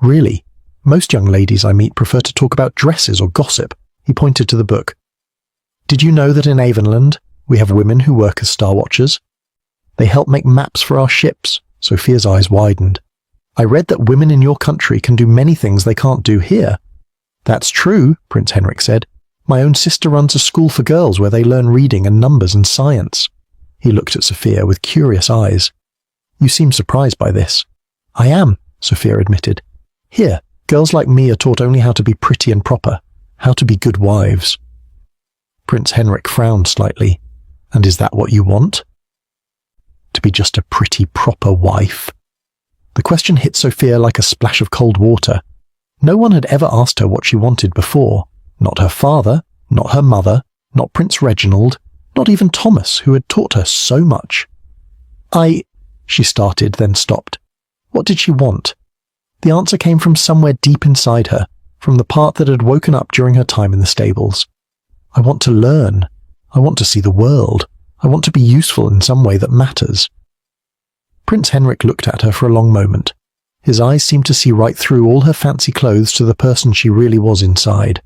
"Really? Most young ladies I meet prefer to talk about dresses or gossip." He pointed to the book. "Did you know that in Avonland we have women who work as star watchers? They help make maps for our ships." Sophia's eyes widened. "I read that women in your country can do many things they can't do here." "That's true," Prince Henrik said. "My own sister runs a school for girls where they learn reading and numbers and science." He looked at Sophia with curious eyes. "You seem surprised by this." "I am," Sophia admitted. "Here, girls like me are taught only how to be pretty and proper, how to be good wives." Prince Henrik frowned slightly. "And is that what you want? To be just a pretty, proper wife?" The question hit Sophia like a splash of cold water. No one had ever asked her what she wanted before. Not her father, not her mother, not Prince Reginald, not even Thomas, who had taught her so much. She started, then stopped. What did she want? The answer came from somewhere deep inside her, from the part that had woken up during her time in the stables. "I want to learn. I want to see the world. I want to be useful in some way that matters." Prince Henrik looked at her for a long moment. His eyes seemed to see right through all her fancy clothes to the person she really was inside.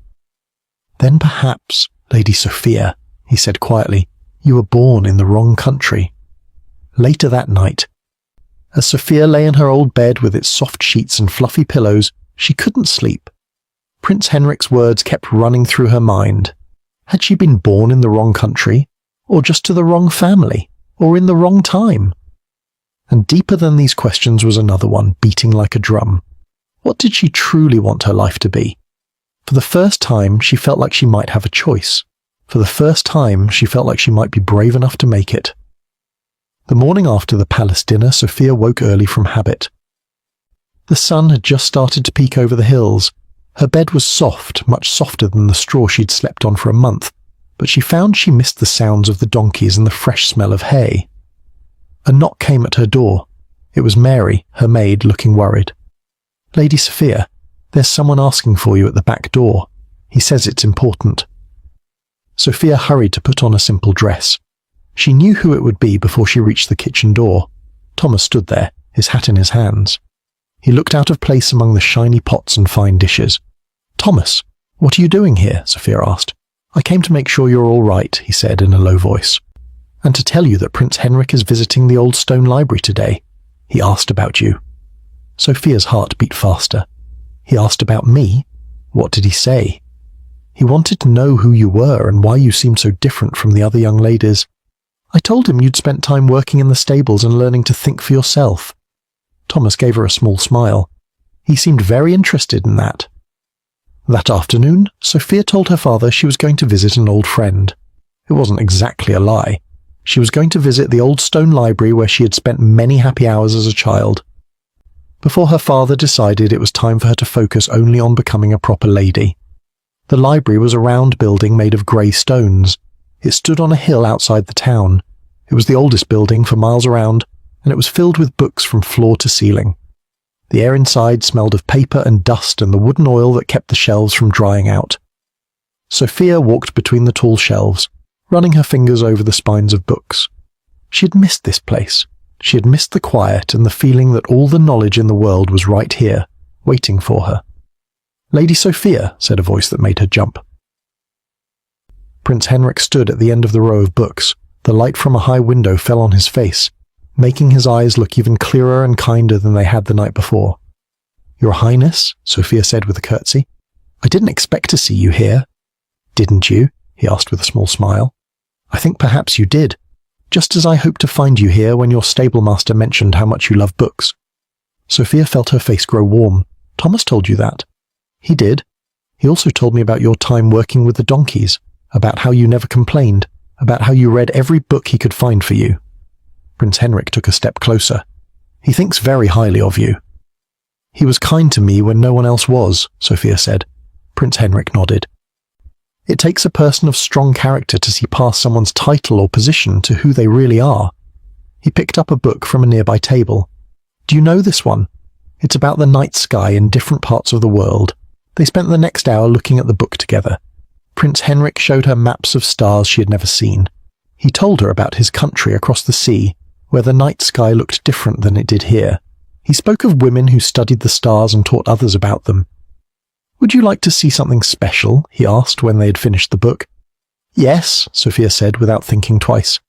"Then perhaps, Lady Sophia," he said quietly, "you were born in the wrong country." Later that night, As Sophia lay in her old bed with its soft sheets and fluffy pillows, she couldn't sleep. Prince Henrik's words kept running through her mind. Had she been born in the wrong country? Or just to the wrong family? Or in the wrong time? And deeper than these questions was another one, beating like a drum. What did she truly want her life to be? For the first time, she felt like she might have a choice. For the first time, she felt like she might be brave enough to make it. The morning after the palace dinner, Sophia woke early from habit. The sun had just started to peek over the hills. Her bed was soft, much softer than the straw she'd slept on for a month, but she found she missed the sounds of the donkeys and the fresh smell of hay. A knock came at her door. It was Mary, her maid, looking worried. "Lady Sophia, there's someone asking for you at the back door. He says it's important." Sophia hurried to put on a simple dress. She knew who it would be before she reached the kitchen door. Thomas stood there, his hat in his hands. He looked out of place among the shiny pots and fine dishes. "Thomas, what are you doing here?" Sophia asked. "I came to make sure you're all right," he said in a low voice. "And to tell you that Prince Henrik is visiting the old stone library today. He asked about you." Sophia's heart beat faster. "He asked about me? What did he say?" "He wanted to know who you were and why you seemed so different from the other young ladies. I told him you'd spent time working in the stables and learning to think for yourself." Thomas gave her a small smile. He seemed very interested in that. That afternoon, Sophia told her father she was going to visit an old friend. It wasn't exactly a lie. She was going to visit the old stone library where she had spent many happy hours as a child. Before her father decided it was time for her to focus only on becoming a proper lady. The library was a round building made of grey stones. It stood on a hill outside the town. It was the oldest building for miles around, and it was filled with books from floor to ceiling. The air inside smelled of paper and dust and the wooden oil that kept the shelves from drying out. Sophia walked between the tall shelves, running her fingers over the spines of books. She had missed this place. She had missed the quiet and the feeling that all the knowledge in the world was right here, waiting for her. "Lady Sophia," said a voice that made her jump. Prince Henrik stood at the end of the row of books. The light from a high window fell on his face, making his eyes look even clearer and kinder than they had the night before. "Your Highness," Sophia said with a curtsy, "I didn't expect to see you here." "Didn't you?" he asked with a small smile. "I think perhaps you did, just as I hoped to find you here when your stablemaster mentioned how much you love books." Sophia felt her face grow warm. "Thomas told you that?" "He did. He also told me about your time working with the donkeys, about how you never complained, about how you read every book he could find for you." Prince Henrik took a step closer. "He thinks very highly of you." "He was kind to me when no one else was," Sophia said. Prince Henrik nodded. "It takes a person of strong character to see past someone's title or position to who they really are." He picked up a book from a nearby table. "Do you know this one? It's about the night sky in different parts of the world." They spent the next hour looking at the book together. Prince Henrik showed her maps of stars she had never seen. He told her about his country across the sea, where the night sky looked different than it did here. He spoke of women who studied the stars and taught others about them. "Would you like to see something special?" he asked when they had finished the book. "Yes," Sophia said without thinking twice.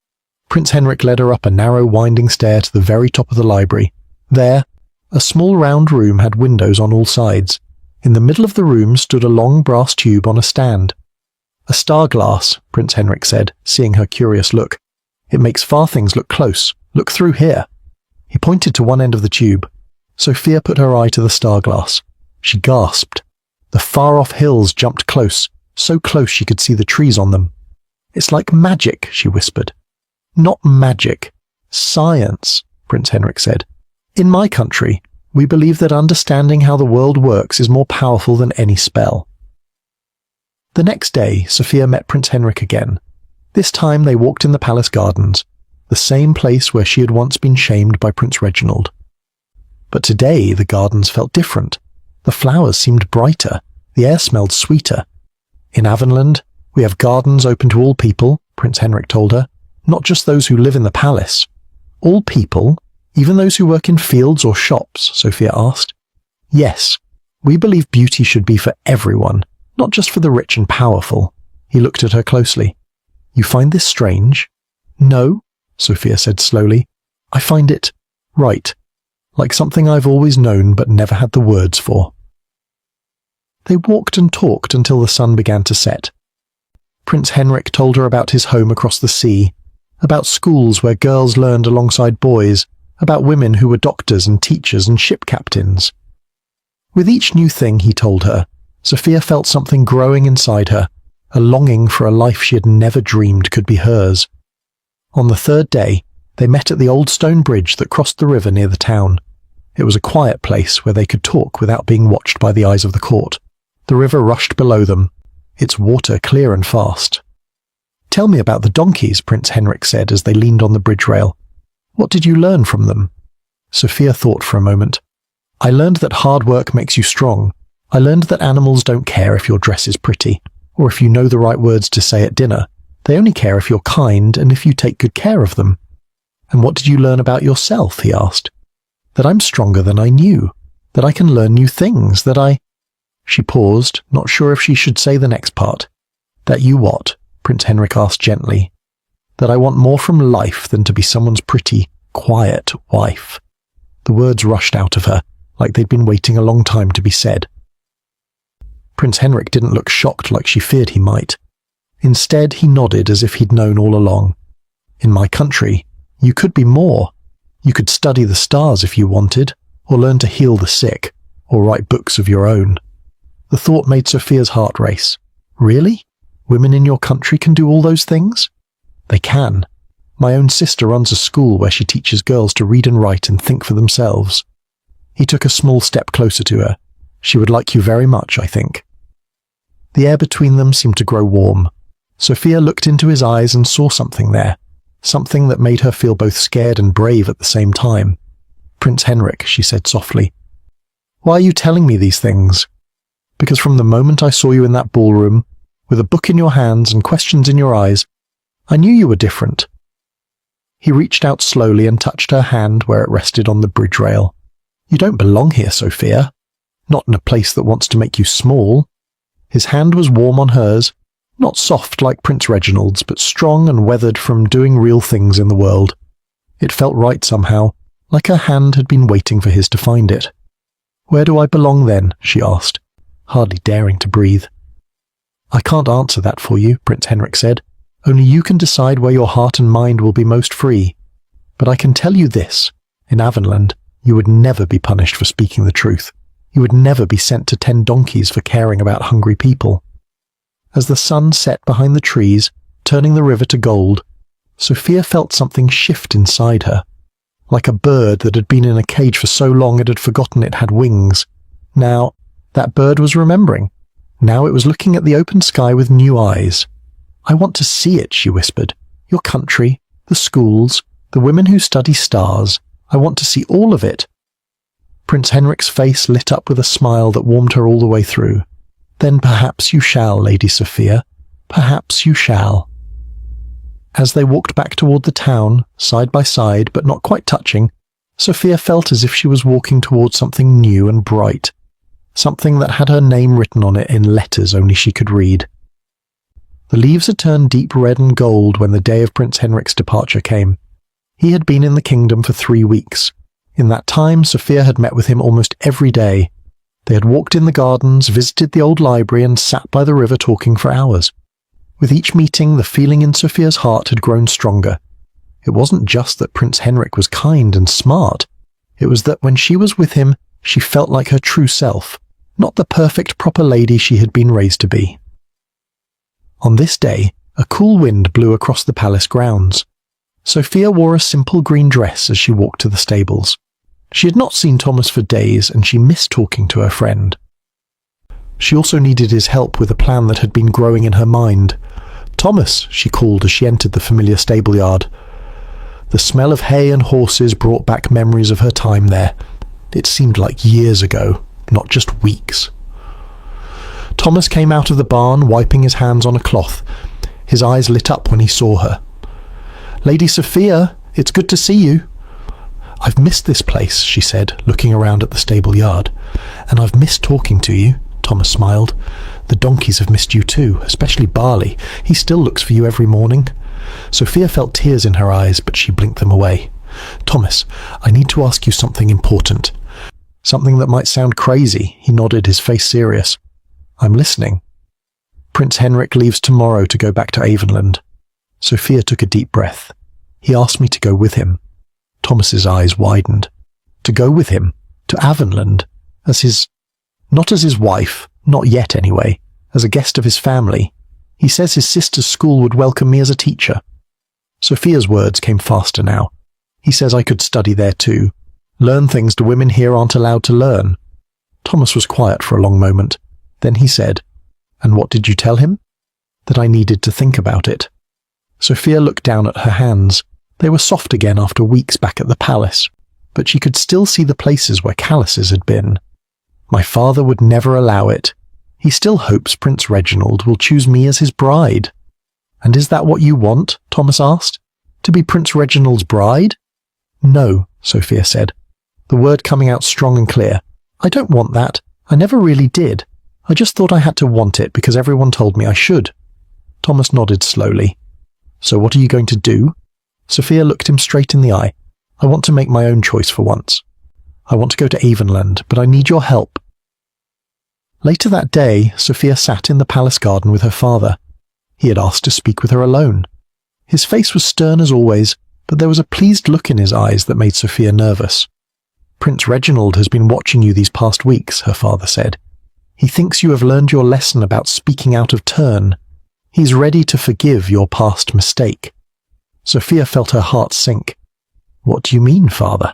Prince Henrik led her up a narrow winding stair to the very top of the library. There, a small round room had windows on all sides. In the middle of the room stood a long brass tube on a stand. "A star glass," Prince Henrik said, seeing her curious look. "It makes far things look close. Look through here." He pointed to one end of the tube. Sophia put her eye to the star glass. She gasped. The far-off hills jumped close, so close she could see the trees on them. "It's like magic," she whispered. "Not magic. Science," Prince Henrik said. "In my country, we believe that understanding how the world works is more powerful than any spell." The next day, Sophia met Prince Henrik again. This time they walked in the palace gardens, the same place where she had once been shamed by Prince Reginald. But today the gardens felt different. The flowers seemed brighter, the air smelled sweeter. "In Avonland, we have gardens open to all people," Prince Henrik told her, "not just those who live in the palace." "All people? Even those who work in fields or shops?" Sophia asked. "Yes, we believe beauty should be for everyone, not just for the rich and powerful." He looked at her closely. "You find this strange?" "No," Sophia said slowly. "I find it right. like something I've always known but never had the words for. They walked and talked until the sun began to set. Prince Henrik told her about his home across the sea, about schools where girls learned alongside boys, about women who were doctors and teachers and ship captains. With each new thing he told her, Sophia felt something growing inside her, a longing for a life she had never dreamed could be hers. On the third day, they met at the old stone bridge that crossed the river near the town. It was a quiet place where they could talk without being watched by the eyes of the court. The river rushed below them, its water clear and fast. "Tell me about the donkeys," Prince Henrik said as they leaned on the bridge rail. "What did you learn from them?" Sophia thought for a moment. "I learned that hard work makes you strong. I learned that animals don't care if your dress is pretty, or if you know the right words to say at dinner. They only care if you're kind and if you take good care of them." "And what did you learn about yourself?" he asked. "That I'm stronger than I knew, that I can learn new things, that I—" She paused, not sure if she should say the next part. "That you what?" Prince Henrik asked gently. "That I want more from life than to be someone's pretty, quiet wife." The words rushed out of her, like they'd been waiting a long time to be said. Prince Henrik didn't look shocked like she feared he might. Instead, he nodded as if he'd known all along. "In my country, you could be more. You could study the stars if you wanted, or learn to heal the sick, or write books of your own." The thought made Sophia's heart race. Really? Women in your country can do all those things? They can. My own sister runs a school where she teaches girls to read and write and think for themselves. He took a small step closer to her. "She would like you very much, I think." The air between them seemed to grow warm. Sophia looked into his eyes and saw something there, something that made her feel both scared and brave at the same time. "Prince Henrik," she said softly, "why are you telling me these things?" "Because from the moment I saw you in that ballroom, with a book in your hands and questions in your eyes, I knew you were different." He reached out slowly and touched her hand where it rested on the bridge rail. "You don't belong here, Sophia. Not in a place that wants to make you small." His hand was warm on hers, not soft like Prince Reginald's, but strong and weathered from doing real things in the world. It felt right somehow, like her hand had been waiting for his to find it. "Where do I belong then?" she asked, hardly daring to breathe. "I can't answer that for you," Prince Henrik said. "Only you can decide where your heart and mind will be most free. But I can tell you this, in Avonland, you would never be punished for speaking the truth. You would never be sent to 10 donkeys for caring about hungry people." As the sun set behind the trees, turning the river to gold, Sophia felt something shift inside her, like a bird that had been in a cage for so long it had forgotten it had wings. Now, that bird was remembering. Now it was looking at the open sky with new eyes. "I want to see it," she whispered. "Your country, the schools, the women who study stars. I want to see all of it." Prince Henrik's face lit up with a smile that warmed her all the way through. "Then perhaps you shall, Lady Sophia. Perhaps you shall." As they walked back toward the town, side by side but not quite touching, Sophia felt as if she was walking towards something new and bright, something that had her name written on it in letters only she could read. The leaves had turned deep red and gold when the day of Prince Henrik's departure came. He had been in the kingdom for 3 weeks. In that time, Sophia had met with him almost every day. They had walked in the gardens, visited the old library, and sat by the river talking for hours. With each meeting, the feeling in Sophia's heart had grown stronger. It wasn't just that Prince Henrik was kind and smart. It was that when she was with him, she felt like her true self, not the perfect proper lady she had been raised to be. On this day, a cool wind blew across the palace grounds. Sophia wore a simple green dress as she walked to the stables. She had not seen Thomas for days, and she missed talking to her friend. She also needed his help with a plan that had been growing in her mind. "Thomas," she called as she entered the familiar stable yard. The smell of hay and horses brought back memories of her time there. It seemed like years ago, not just weeks. Thomas came out of the barn, wiping his hands on a cloth. His eyes lit up when he saw her. "Lady Sophia, it's good to see you." "I've missed this place," she said, looking around at the stable yard. "And I've missed talking to you," Thomas smiled. "The donkeys have missed you too, especially Barley. He still looks for you every morning." Sophia felt tears in her eyes, but she blinked them away. "Thomas, I need to ask you something important." "Something that might sound crazy," he nodded, his face serious. "I'm listening." "Prince Henrik leaves tomorrow to go back to Avonland." Sophia took a deep breath. "He asked me to go with him." Thomas's eyes widened. "To go with him? To Avonland? Not as his wife, not yet anyway, as a guest of his family. He says his sister's school would welcome me as a teacher." Sophia's words came faster now. "He says I could study there too. Learn things the women here aren't allowed to learn." Thomas was quiet for a long moment. Then he said, "And what did you tell him?" "That I needed to think about it." Sophia looked down at her hands. They were soft again after weeks back at the palace, but she could still see the places where calluses had been. "My father would never allow it. He still hopes Prince Reginald will choose me as his bride." "And is that what you want?" Thomas asked. "To be Prince Reginald's bride?" "No," Sophia said, the word coming out strong and clear. "I don't want that. I never really did. I just thought I had to want it because everyone told me I should." Thomas nodded slowly. "So what are you going to do?" Sophia looked him straight in the eye. "I want to make my own choice for once. I want to go to Avonland, but I need your help." Later that day, Sophia sat in the palace garden with her father. He had asked to speak with her alone. His face was stern as always, but there was a pleased look in his eyes that made Sophia nervous. "Prince Reginald has been watching you these past weeks," her father said. "He thinks you have learned your lesson about speaking out of turn. He's ready to forgive your past mistake." Sophia felt her heart sink. "What do you mean, father?"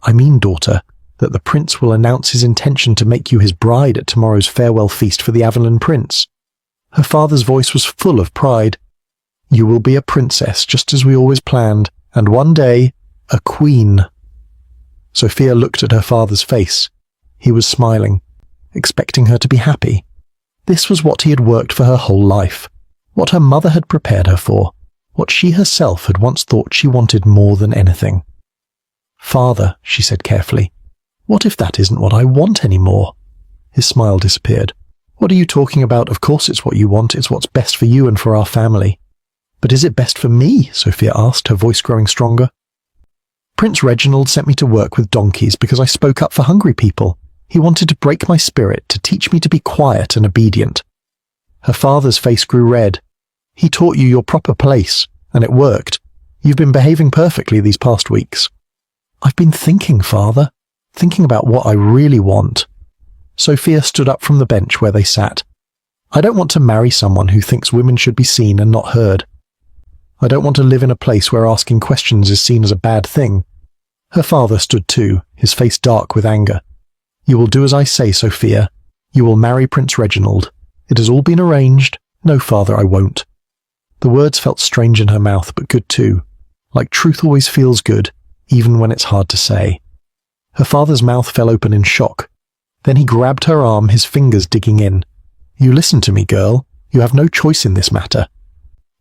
"I mean, daughter, that the prince will announce his intention to make you his bride at tomorrow's farewell feast for the Avonland prince." Her father's voice was full of pride. "You will be a princess, just as we always planned, and one day, a queen." Sophia looked at her father's face. He was smiling, expecting her to be happy. This was what he had worked for her whole life, what her mother had prepared her for, what she herself had once thought she wanted more than anything. "Father," she said carefully, "what if that isn't what I want anymore?" His smile disappeared. "What are you talking about? Of course it's what you want. It's what's best for you and for our family." "But is it best for me?" Sophia asked, her voice growing stronger. "Prince Reginald sent me to work with donkeys because I spoke up for hungry people. He wanted to break my spirit, to teach me to be quiet and obedient." Her father's face grew red. "He taught you your proper place, and it worked. You've been behaving perfectly these past weeks." "I've been thinking, father, thinking about what I really want." Sophia stood up from the bench where they sat. "I don't want to marry someone who thinks women should be seen and not heard. I don't want to live in a place where asking questions is seen as a bad thing." Her father stood too, his face dark with anger. "You will do as I say, Sophia. You will marry Prince Reginald. It has all been arranged." "No, father, I won't." The words felt strange in her mouth, but good too, like truth always feels good, even when it's hard to say. Her father's mouth fell open in shock. Then he grabbed her arm, his fingers digging in. "You listen to me, girl. You have no choice in this matter."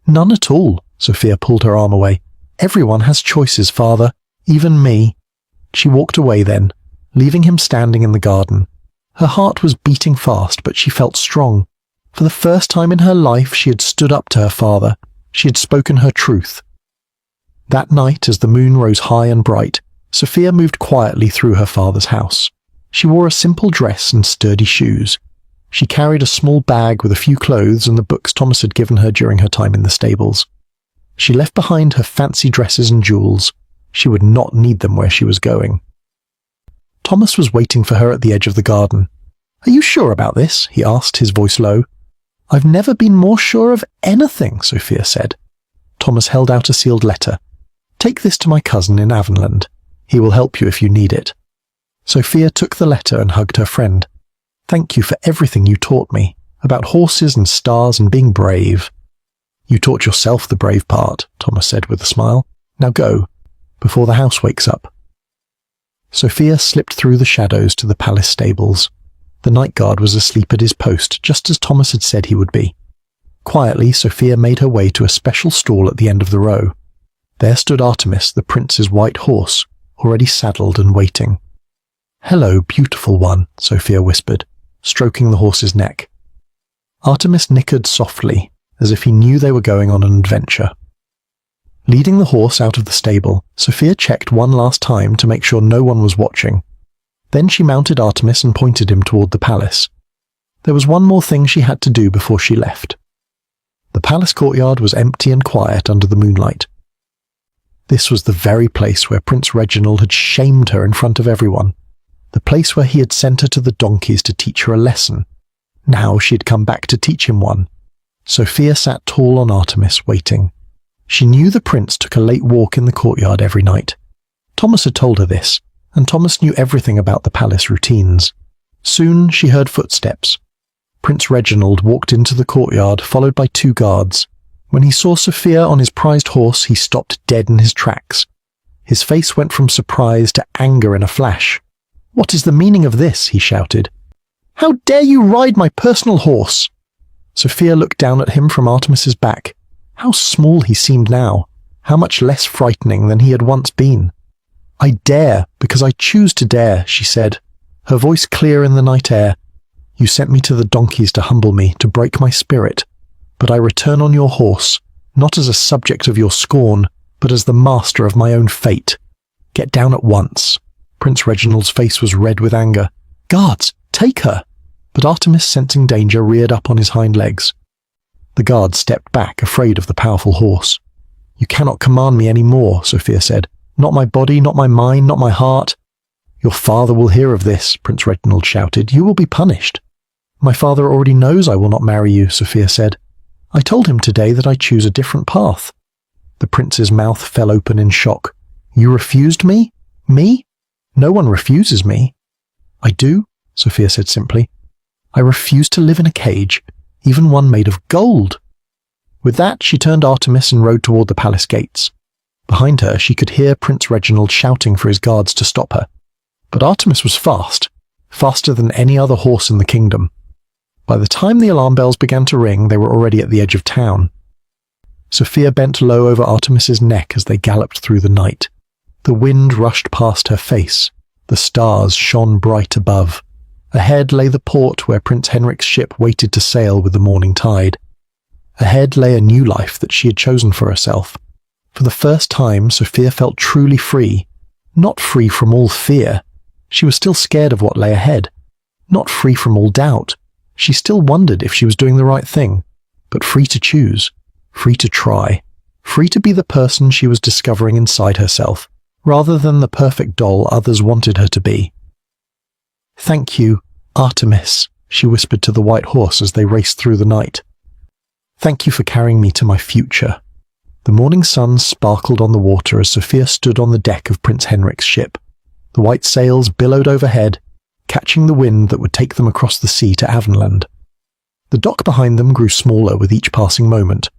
"None at all," Sophia pulled her arm away. "Everyone has choices, father, even me." She walked away then, leaving him standing in the garden. Her heart was beating fast, but she felt strong. For the first time in her life, she had stood up to her father. She had spoken her truth. That night, as the moon rose high and bright, Sophia moved quietly through her father's house. She wore a simple dress and sturdy shoes. She carried a small bag with a few clothes and the books Thomas had given her during her time in the stables. She left behind her fancy dresses and jewels. She would not need them where she was going. Thomas was waiting for her at the edge of the garden. "Are you sure about this?" he asked, his voice low. "I've never been more sure of anything," Sophia said. Thomas held out a sealed letter. "Take this to my cousin in Avonland. He will help you if you need it." Sophia took the letter and hugged her friend. "Thank you for everything you taught me, about horses and stars and being brave." "You taught yourself the brave part," Thomas said with a smile. "Now go, before the house wakes up." Sophia slipped through the shadows to the palace stables. The night guard was asleep at his post, just as Thomas had said he would be. Quietly, Sophia made her way to a special stall at the end of the row. There stood Artemis, the prince's white horse, already saddled and waiting. "Hello, beautiful one," Sophia whispered, stroking the horse's neck. Artemis nickered softly, as if he knew they were going on an adventure. Leading the horse out of the stable, Sophia checked one last time to make sure no one was watching. Then she mounted Artemis and pointed him toward the palace. There was one more thing she had to do before she left. The palace courtyard was empty and quiet under the moonlight. This was the very place where Prince Reginald had shamed her in front of everyone. The place where he had sent her to the donkeys to teach her a lesson. Now she had come back to teach him one. Sophia sat tall on Artemis, waiting. She knew the prince took a late walk in the courtyard every night. Thomas had told her this, and Thomas knew everything about the palace routines. Soon she heard footsteps. Prince Reginald walked into the courtyard, followed by 2 guards. When he saw Sophia on his prized horse, he stopped dead in his tracks. His face went from surprise to anger in a flash. "What is the meaning of this?" he shouted. "How dare you ride my personal horse?" Sophia looked down at him from Artemis's back. How small he seemed now, how much less frightening than he had once been. "I dare, because I choose to dare," she said, her voice clear in the night air. "You sent me to the donkeys to humble me, to break my spirit. But I return on your horse, not as a subject of your scorn, but as the master of my own fate. Get down at once." Prince Reginald's face was red with anger. "Guards, take her!" But Artemis, sensing danger, reared up on his hind legs. The guard stepped back, afraid of the powerful horse. "You cannot command me any more," Sophia said. "Not my body, not my mind, not my heart." "Your father will hear of this," Prince Reginald shouted. "You will be punished." "My father already knows I will not marry you," Sophia said. "I told him today that I choose a different path." The prince's mouth fell open in shock. "You refused me? Me? No one refuses me." "I do," Sophia said simply. "I refuse to live in a cage, even one made of gold." With that, she turned Artemis and rode toward the palace gates. Behind her, she could hear Prince Reginald shouting for his guards to stop her. But Artemis was fast, faster than any other horse in the kingdom. By the time the alarm bells began to ring, they were already at the edge of town. Sophia bent low over Artemis's neck as they galloped through the night. The wind rushed past her face. The stars shone bright above. Ahead lay the port where Prince Henrik's ship waited to sail with the morning tide. Ahead lay a new life that she had chosen for herself. For the first time, Sophia felt truly free. Not free from all fear. She was still scared of what lay ahead. Not free from all doubt. She still wondered if she was doing the right thing. But free to choose. Free to try. Free to be the person she was discovering inside herself, rather than the perfect doll others wanted her to be. "Thank you, Artemis," she whispered to the white horse as they raced through the night. "Thank you for carrying me to my future." The morning sun sparkled on the water as Sophia stood on the deck of Prince Henrik's ship. The white sails billowed overhead, catching the wind that would take them across the sea to Avonland. The dock behind them grew smaller with each passing moment.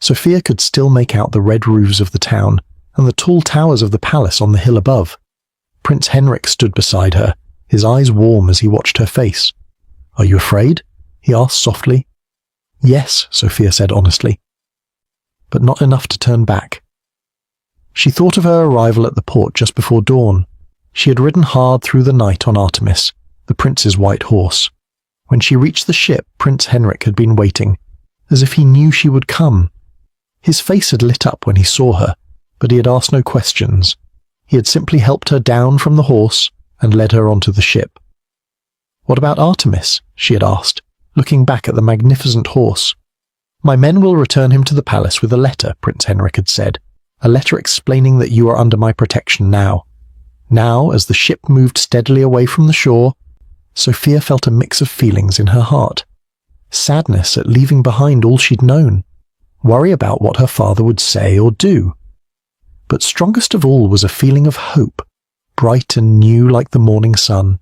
Sophia could still make out the red roofs of the town and the tall towers of the palace on the hill above. Prince Henrik stood beside her, his eyes warm as he watched her face. "Are you afraid?" he asked softly. "Yes," Sophia said honestly. But not enough to turn back. She thought of her arrival at the port just before dawn. She had ridden hard through the night on Artemis, the prince's white horse. When she reached the ship, Prince Henrik had been waiting, as if he knew she would come. His face had lit up when he saw her, but he had asked no questions. He had simply helped her down from the horse and led her onto the ship. "What about Artemis?" she had asked, looking back at the magnificent horse. "My men will return him to the palace with a letter," Prince Henrik had said, "a letter explaining that you are under my protection now." Now, as the ship moved steadily away from the shore, Sophia felt a mix of feelings in her heart. Sadness at leaving behind all she'd known. Worry about what her father would say or do. But strongest of all was a feeling of hope, bright and new like the morning sun.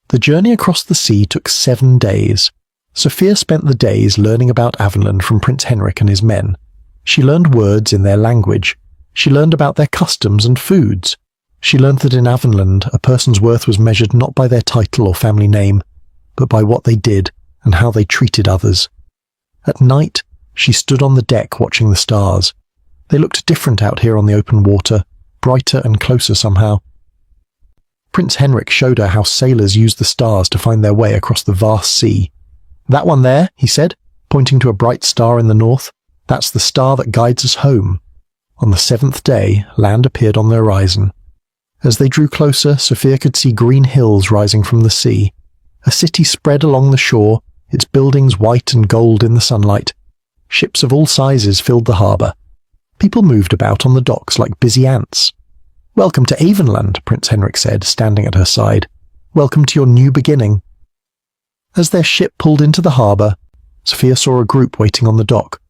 The journey across the sea took 7 days. Sophia spent the days learning about Avonland from Prince Henrik and his men. She learned words in their language. She learned about their customs and foods. She learned that in Avonland a person's worth was measured not by their title or family name, but by what they did and how they treated others. At night, she stood on the deck watching the stars. They looked different out here on the open water, brighter and closer somehow. Prince Henrik showed her how sailors used the stars to find their way across the vast sea. "That one there," he said, pointing to a bright star in the north, "that's the star that guides us home." On the 7th day, land appeared on the horizon. As they drew closer, Sophia could see green hills rising from the sea. A city spread along the shore, its buildings white and gold in the sunlight. Ships of all sizes filled the harbour. People moved about on the docks like busy ants. "Welcome to Avonland," Prince Henrik said, standing at her side. "Welcome to your new beginning." As their ship pulled into the harbour, Sophia saw a group waiting on the dock.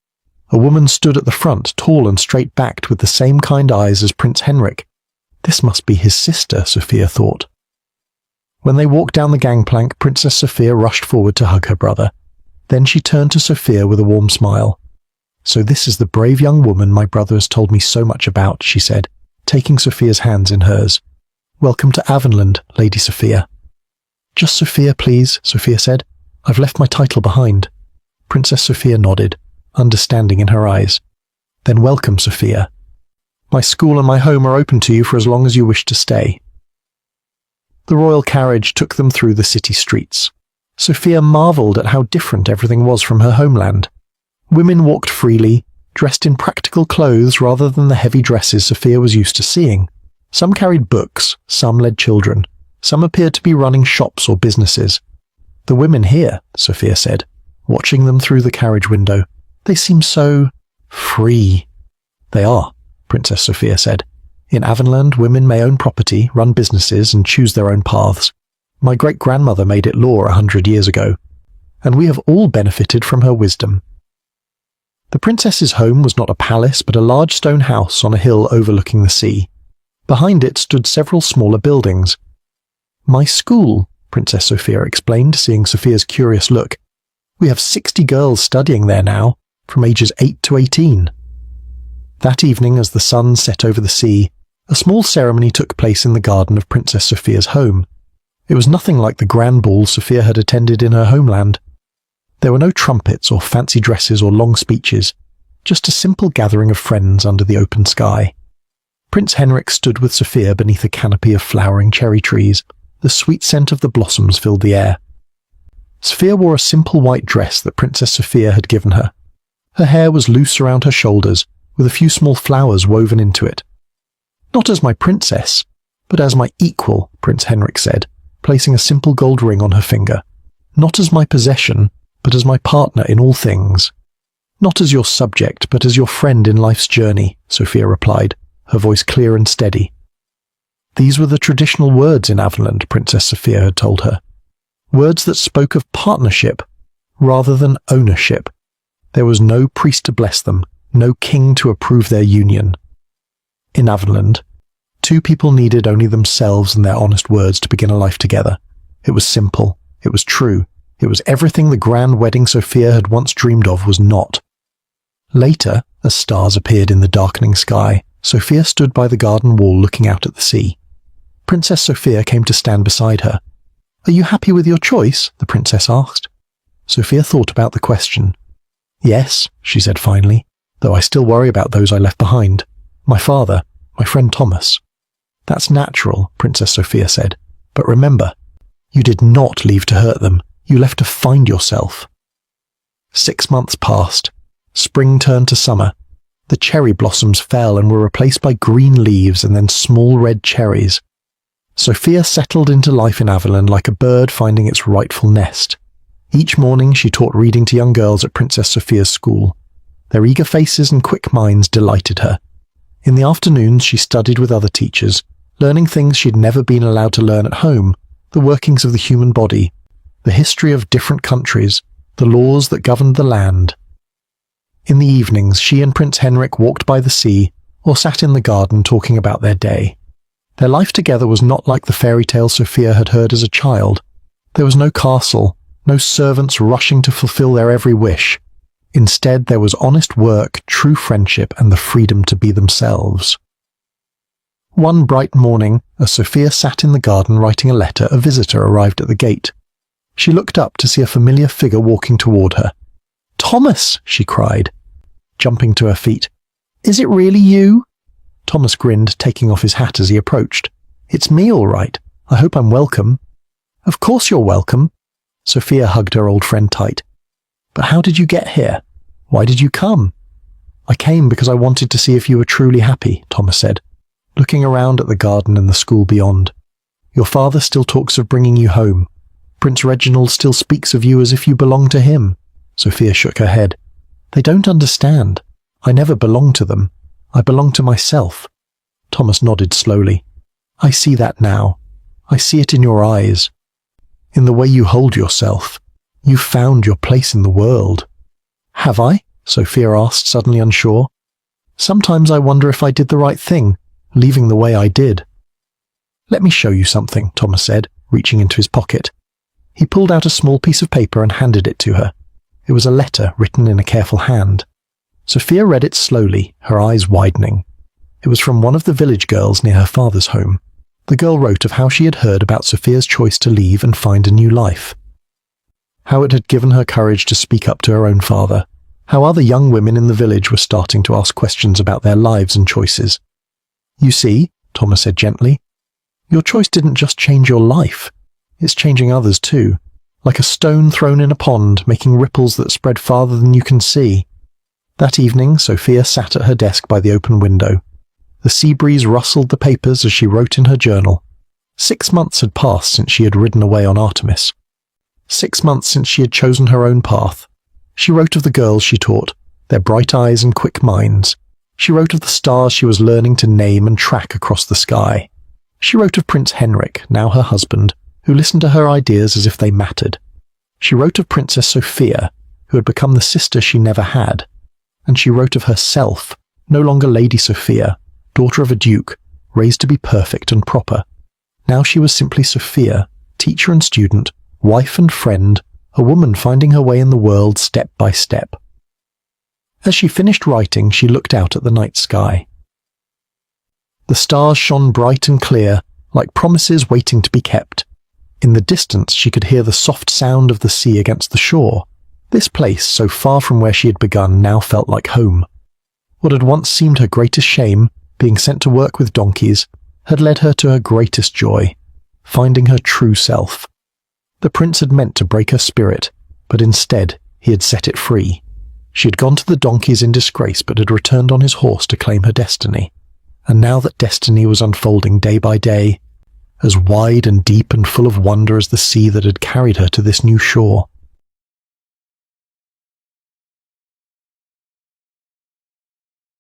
A woman stood at the front, tall and straight-backed, with the same kind eyes as Prince Henrik. This must be his sister, Sophia thought. When they walked down the gangplank, Princess Sophia rushed forward to hug her brother. Then she turned to Sophia with a warm smile. "So this is the brave young woman my brother has told me so much about," she said, taking Sophia's hands in hers. "Welcome to Avonland, Lady Sophia." "Just Sophia, please," Sophia said. "I've left my title behind." Princess Sophia nodded, understanding in her eyes. "Then welcome, Sophia. My school and my home are open to you for as long as you wish to stay." The royal carriage took them through the city streets. Sophia marvelled at how different everything was from her homeland. Women walked freely, dressed in practical clothes rather than the heavy dresses Sophia was used to seeing. Some carried books, some led children, some appeared to be running shops or businesses. "The women here," Sophia said, watching them through the carriage window, "they seem so free." "They are," Princess Sophia said. "In Avonland, women may own property, run businesses, and choose their own paths. My great-grandmother made it law 100 years ago, and we have all benefited from her wisdom." The princess's home was not a palace, but a large stone house on a hill overlooking the sea. Behind it stood several smaller buildings. "My school," Princess Sophia explained, seeing Sophia's curious look. "We have 60 girls studying there now, from ages 8 to 18. That evening, as the sun set over the sea, a small ceremony took place in the garden of Princess Sophia's home. It was nothing like the grand ball Sophia had attended in her homeland. There were no trumpets or fancy dresses or long speeches, just a simple gathering of friends under the open sky. Prince Henrik stood with Sophia beneath a canopy of flowering cherry trees. The sweet scent of the blossoms filled the air. Sophia wore a simple white dress that Princess Sophia had given her. Her hair was loose around her shoulders, with a few small flowers woven into it. "Not as my princess, but as my equal," Prince Henrik said, placing a simple gold ring on her finger. "Not as my possession, but as my partner in all things." "Not as your subject, but as your friend in life's journey," Sophia replied, her voice clear and steady. These were the traditional words in Avonland, Princess Sophia had told her. Words that spoke of partnership rather than ownership. There was no priest to bless them, no king to approve their union. In Avonland, two people needed only themselves and their honest words to begin a life together. It was simple. It was true. It was everything the grand wedding Sophia had once dreamed of was not. Later, as stars appeared in the darkening sky, Sophia stood by the garden wall looking out at the sea. Princess Sophia came to stand beside her. "Are you happy with your choice?" the princess asked. Sophia thought about the question. "Yes," she said finally, "though I still worry about those I left behind. My father, my friend Thomas." "That's natural," Princess Sophia said. "But remember, you did not leave to hurt them. You left to find yourself." 6 months passed. Spring turned to summer. The cherry blossoms fell and were replaced by green leaves and then small red cherries. Sophia settled into life in Avonland like a bird finding its rightful nest. Each morning she taught reading to young girls at Princess Sophia's school. Their eager faces and quick minds delighted her. In the afternoons she studied with other teachers, learning things she'd never been allowed to learn at home, the workings of the human body, the history of different countries, the laws that governed the land. In the evenings she and Prince Henrik walked by the sea or sat in the garden talking about their day. Their life together was not like the fairy tale Sophia had heard as a child. There was no castle, no servants rushing to fulfill their every wish. Instead, there was honest work, true friendship, and the freedom to be themselves. One bright morning, as Sophia sat in the garden writing a letter, a visitor arrived at the gate. She looked up to see a familiar figure walking toward her. "Thomas!" she cried, jumping to her feet. "Is it really you?" Thomas grinned, taking off his hat as he approached. "It's me, all right. I hope I'm welcome." "Of course you're welcome." Sophia hugged her old friend tight. "But how did you get here? Why did you come?" I came because I wanted to see if you were truly happy, Thomas said, looking around at the garden and the school beyond. Your father still talks of bringing you home. Prince Reginald still speaks of you as if you belong to him. Sophia shook her head. They don't understand. I never belonged to them. I belong to myself. Thomas nodded slowly. I see that now. I see it in your eyes. In the way you hold yourself. You've found your place in the world. Have I? Sophia asked, suddenly unsure. Sometimes I wonder if I did the right thing, leaving the way I did. Let me show you something, Thomas said, reaching into his pocket. He pulled out a small piece of paper and handed it to her. It was a letter written in a careful hand. Sophia read it slowly, her eyes widening. It was from one of the village girls near her father's home. The girl wrote of how she had heard about Sophia's choice to leave and find a new life. How it had given her courage to speak up to her own father. How other young women in the village were starting to ask questions about their lives and choices. You see, Thomas said gently, your choice didn't just change your life. It's changing others too, like a stone thrown in a pond, making ripples that spread farther than you can see. That evening, Sophia sat at her desk by the open window. The sea breeze rustled the papers as she wrote in her journal. 6 months had passed since she had ridden away on Artemis. 6 months since she had chosen her own path. She wrote of the girls she taught, their bright eyes and quick minds. She wrote of the stars she was learning to name and track across the sky. She wrote of Prince Henrik, now her husband, who listened to her ideas as if they mattered. She wrote of Princess Sophia, who had become the sister she never had. And she wrote of herself, no longer Lady Sophia, daughter of a duke, raised to be perfect and proper. Now she was simply Sophia, teacher and student, wife and friend, a woman finding her way in the world step by step. As she finished writing, she looked out at the night sky. The stars shone bright and clear, like promises waiting to be kept. In the distance, she could hear the soft sound of the sea against the shore. This place, so far from where she had begun, now felt like home. What had once seemed her greatest shame, being sent to work with donkeys, had led her to her greatest joy, finding her true self. The prince had meant to break her spirit, but instead he had set it free. She had gone to the donkeys in disgrace, but had returned on his horse to claim her destiny. And now that destiny was unfolding day by day, as wide and deep and full of wonder as the sea that had carried her to this new shore.